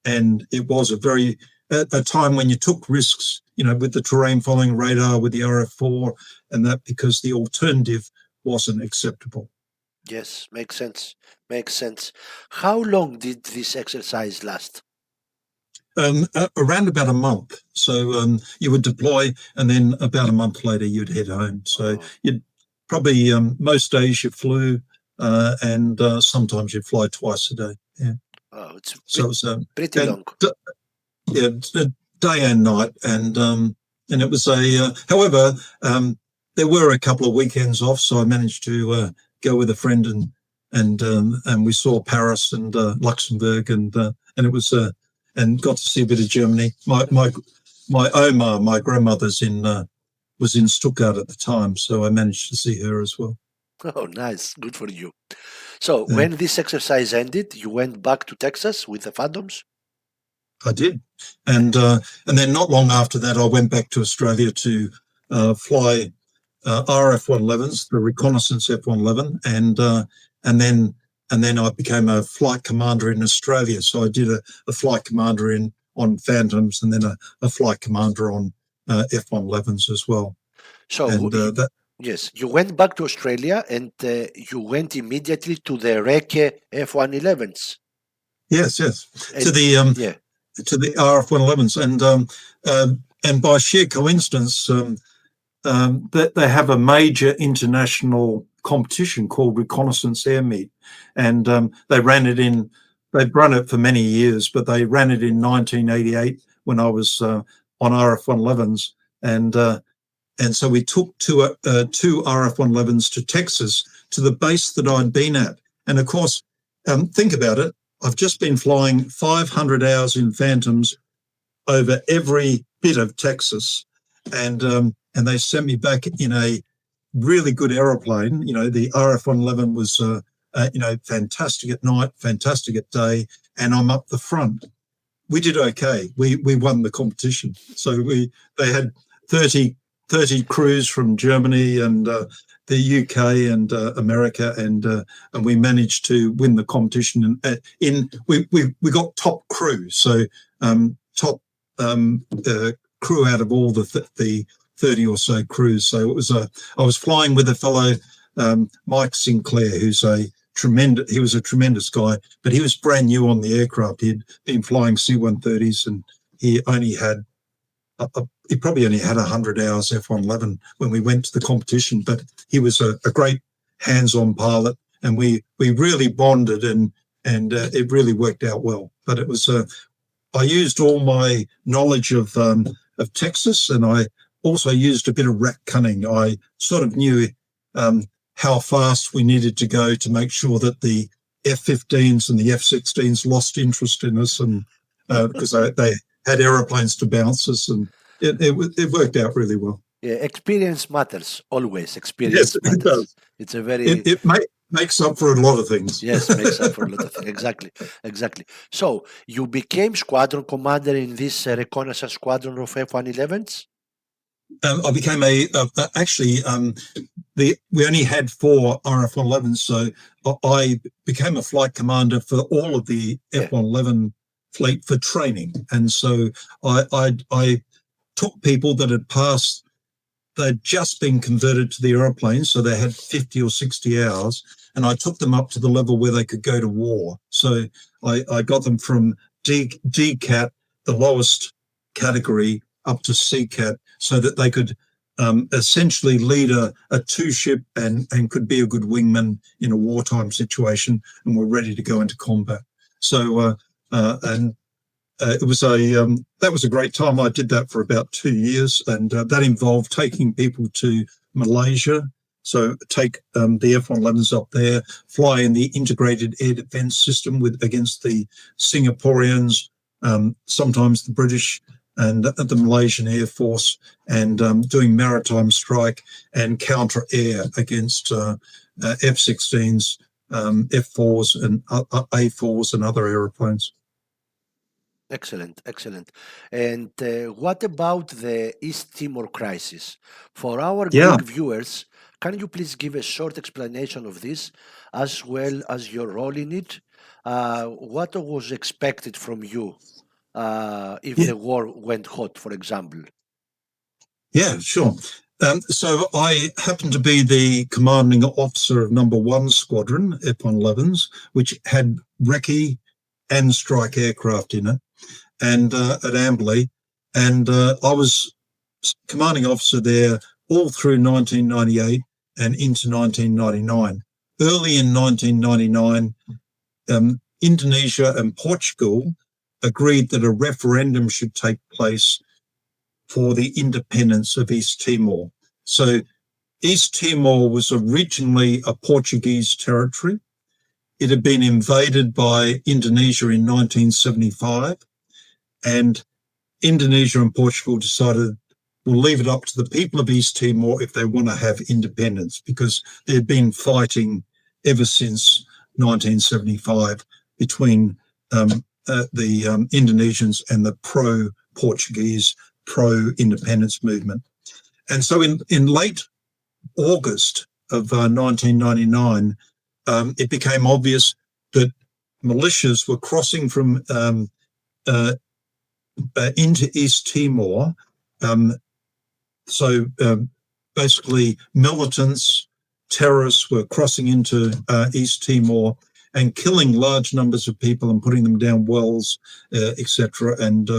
Speaker 4: And it was a time when you took risks, with the terrain following radar, with the RF-4 and that, because the alternative wasn't acceptable.
Speaker 2: Yes, makes sense. How long did this exercise last?
Speaker 4: Around about a month. So you would deploy, and then about a month later you'd head home. So you'd probably most days you flew, and sometimes you'd fly twice a day. Yeah.
Speaker 2: Oh, it's
Speaker 4: pretty
Speaker 2: long.
Speaker 4: Day and night, and it was however, there were a couple of weekends off, so I managed to go with a friend and we saw Paris and Luxembourg, and it was and got to see a bit of Germany. My Oma, my grandmother's was in Stuttgart at the time, so I managed to see her as well.
Speaker 2: Oh, nice, good for you. So when this exercise ended, you went back to Texas with the Phantoms?
Speaker 4: I did, and then not long after that, I went back to Australia to fly RF-111s, the Reconnaissance F-111, and then I became a flight commander in Australia. So I did a flight commander on Phantoms, and then a flight commander on F-111s as well.
Speaker 2: So yes, you went back to Australia, and you went immediately to the REC F-111s.
Speaker 4: Yes, to the RF-111s, and by sheer coincidence, that they have a major international competition called Reconnaissance Air Meet, and they've run it for many years, but they ran it in 1988 when I was on RF-111s, and so we took two RF-111s to Texas, to the base that I'd been at. And of course, think about it, I've just been flying 500 hours in Phantoms over every bit of Texas, and they sent me back in a really good aeroplane. The RF-111 was, fantastic at night, fantastic at day, and I'm up the front. We did okay. We won the competition. So they had 30 crews from Germany and the UK and America, and we managed to win the competition. We got top crew, so top crew out of all the 30 or so crews. So it was I was flying with a fellow, Mike Sinclair, he was a tremendous guy, but he was brand new on the aircraft. He'd been flying C-130s, and he only had he probably only had 100 hours F-111 when we went to the competition, but he was a great hands-on pilot, and we really bonded, and it really worked out well. But it was I used all my knowledge of Texas, and I also used a bit of rat cunning. I sort of knew how fast we needed to go to make sure that the F-15s and the F-16s lost interest in us, and because they had aeroplanes to bounce us, and it worked out really well.
Speaker 2: Yeah, experience matters always. Experience
Speaker 4: yes,
Speaker 2: matters.
Speaker 4: It does.
Speaker 2: It's a very
Speaker 4: it makes up for a lot of things.
Speaker 2: Yes, makes up for a lot of things. Exactly. So you became squadron commander in this reconnaissance squadron of F-111s.
Speaker 4: I became we only had 4 RF-111s, so I became a flight commander for all of the F-111 fleet for training. And so I took people that had passed, they'd just been converted to the aeroplanes, so they had 50 or 60 hours, and I took them up to the level where they could go to war. So I got them from DCAT, the lowest category, up to CCAT, so that they could essentially lead a 2-ship and could be a good wingman in a wartime situation, and were ready to go into combat. So it was that was a great time. I did that for about 2 years, and that involved taking people to Malaysia. So take the F-111s up there, fly in the integrated air defence system against the Singaporeans, sometimes the British and the Malaysian Air Force, and doing maritime strike and counter air against F-16s, F-4s and A-4s and other aeroplanes.
Speaker 2: Excellent. And what about the East Timor crisis? For our Greek viewers, can you please give a short explanation of this, as well as your role in it? What was expected from you if the war went hot, for example?
Speaker 4: Yeah, sure. So I happen to be the commanding officer of number 1 squadron, F-111s, which had recce and strike aircraft in it, and at Amberley. And I was commanding officer there all through 1998 and into 1999. Early in 1999, Indonesia and Portugal agreed that a referendum should take place for the independence of East Timor. So East Timor was originally a Portuguese territory. It had been invaded by Indonesia in 1975, and Indonesia and Portugal decided we'll leave it up to the people of East Timor if they want to have independence, because they'd been fighting ever since 1975 between the Indonesians and the pro-Portuguese, pro-independence movement. And so in late August of 1999, it became obvious that militias were crossing from into East Timor. So basically militants, terrorists were crossing into East Timor and killing large numbers of people and putting them down wells, etc., and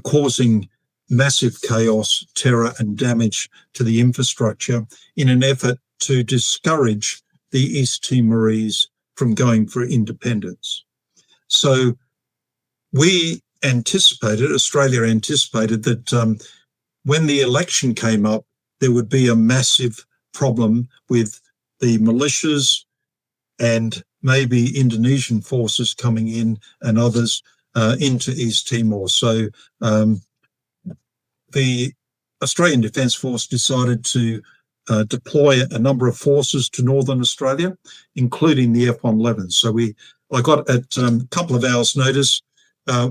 Speaker 4: causing massive chaos, terror and damage to the infrastructure in an effort to discourage the East Timorese from going for independence. So Australia anticipated that when the election came up, there would be a massive problem with the militias and maybe Indonesian forces coming in and others into East Timor. So the Australian Defence Force decided to deploy a number of forces to Northern Australia, including the F-111. So I got at a couple of hours' notice,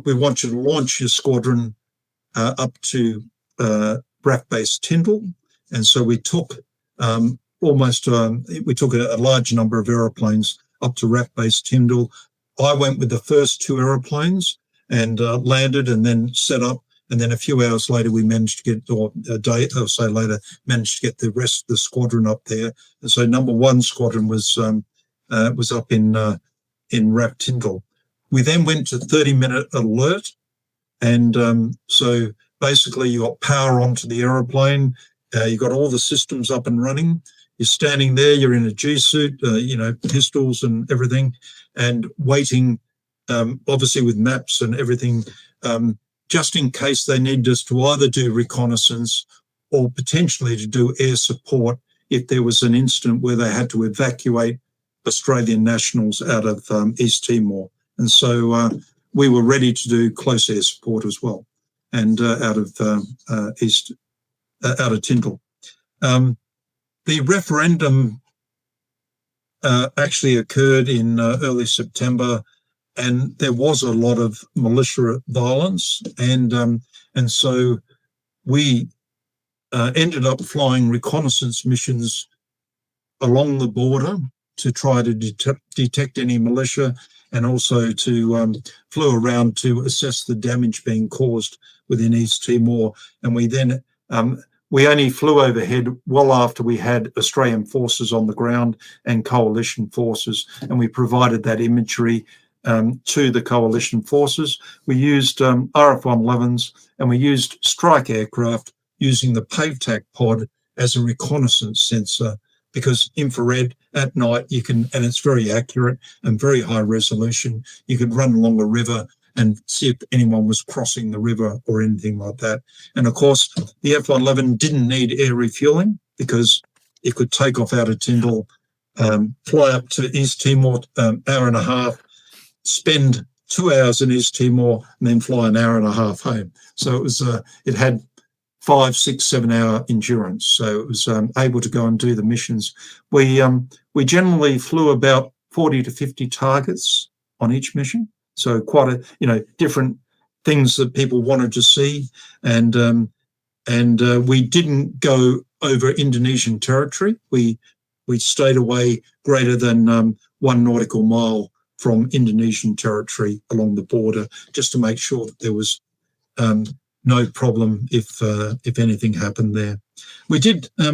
Speaker 4: we want you to launch your squadron up to RAAF Base Tyndall. And so we took we took a large number of aeroplanes up to RAAF Base Tyndall. I went with the first 2 aeroplanes and landed and then set up. And then a few hours later, we managed to get, or a day or so later, managed to get the rest of the squadron up there. And so number 1 squadron was up in RAAF Tyndall. We then went to 30-minute alert, And so basically you got power onto the aeroplane, you got all the systems up and running. You're standing there, you're in a G-suit, pistols and everything, and waiting, obviously with maps and everything, just in case they need us to either do reconnaissance or potentially to do air support if there was an incident where they had to evacuate Australian nationals out of East Timor. And so we were ready to do close air support as well, and out of Tyndall. The referendum actually occurred in early September, and there was a lot of militia violence, and so we ended up flying reconnaissance missions along the border to try to detect any militia, and also to flew around to assess the damage being caused within East Timor. And we then we only flew overhead well after we had Australian forces on the ground and coalition forces, and we provided that imagery to the coalition forces. We used RF-111s, and we used strike aircraft using the PAVTAC pod as a reconnaissance sensor, because infrared at night you can, and it's very accurate and very high resolution, you could run along a river and see if anyone was crossing the river or anything like that. And of course, the F-111 didn't need air refueling because it could take off out of Tyndall, fly up to East Timor, hour and a half, spend 2 hours in East Timor, and then fly an hour and a half home. So it was, it had 5, 6, 7 hour endurance. So it was able to go and do the missions. We generally flew about 40 to 50 targets on each mission. So quite a, different things that people wanted to see. And we didn't go over Indonesian territory. We stayed away greater than 1 nautical mile from Indonesian territory along the border, just to make sure that there was no problem if anything happened there. We did, a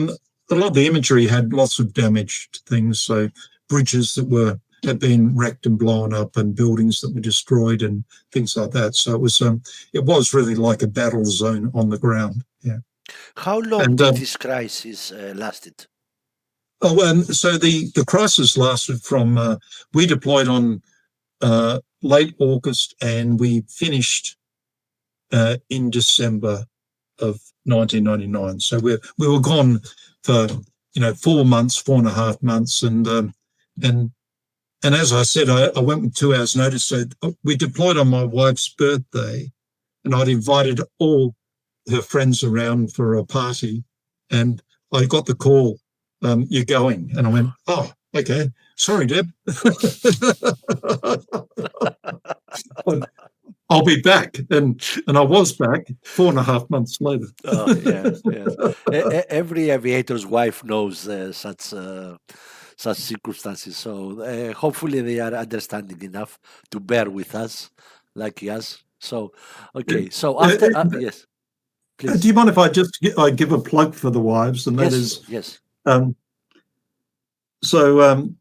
Speaker 4: lot of the imagery had lots of damage to things, so bridges that had been wrecked and blown up, and buildings that were destroyed and things like that. So it was really like a battle zone on the ground. Yeah.
Speaker 2: How long did this crisis lasted?
Speaker 4: So the crisis lasted from, we deployed on late August, and we finished in December of 1999. So we were gone for 4 months, 4.5 months, and as I said, I went with 2 hours' notice. So we deployed on my wife's birthday, and I'd invited all her friends around for a party, and I got the call, "You're going," and I went, "Oh, okay, sorry, Deb." I'll be back, and I was back 4.5 months later.
Speaker 2: Oh, yes. Every aviator's wife knows such circumstances, so hopefully they are understanding enough to bear with us, like us. So, okay. So after, yes, please.
Speaker 4: Do you mind if I give a plug for the wives? And that is
Speaker 2: yes.
Speaker 4: So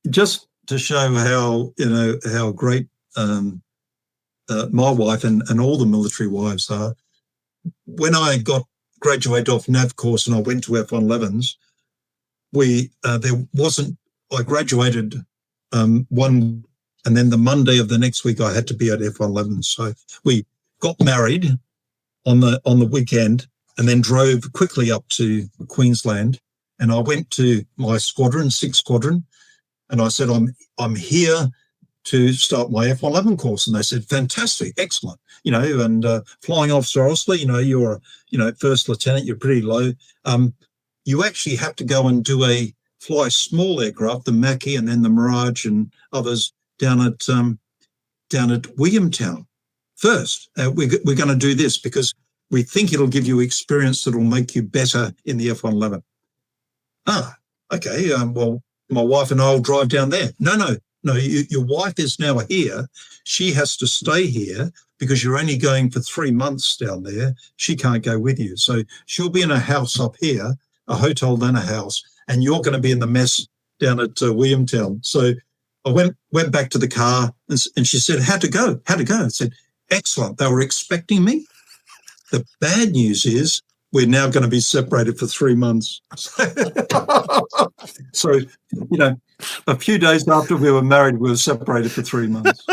Speaker 4: just to show how great my wife and all the military wives are. When I graduated off NAV course and I went to F-111s, I graduated one, and then the Monday of the next week I had to be at F-111s. So we got married on the weekend, and then drove quickly up to Queensland, and I went to my squadron, 6th Squadron, and I said, I'm here to start my F-111 course. And they said, fantastic, excellent, and flying officer Osley, you're first lieutenant, you're pretty low. You actually have to go and fly small aircraft, the Mackie and then the Mirage and others down at Williamtown first. We're going to do this because we think it'll give you experience that'll make you better in the F-111. Okay, well, my wife and I will drive down there. No, your wife is now here. She has to stay here because you're only going for 3 months down there. She can't go with you. So she'll be in a house up here, a hotel, then a house, and you're going to be in the mess down at Williamtown. So I went back to the car, and she said, how to go? I said, excellent. They were expecting me. The bad news is we're now going to be separated for 3 months. So, you know, a few days after we were married, we were separated for 3 months.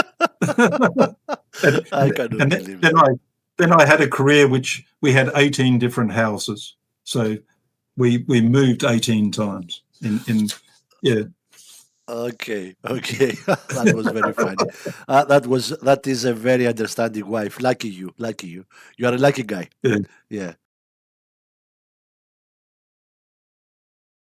Speaker 2: I cannot believe it.
Speaker 4: Then I had a career which we had 18 different houses. So we moved 18 times yeah.
Speaker 2: Okay. That was very funny. That is a very understanding wife. Lucky you. You are a lucky guy.
Speaker 4: Yeah.
Speaker 2: Yeah.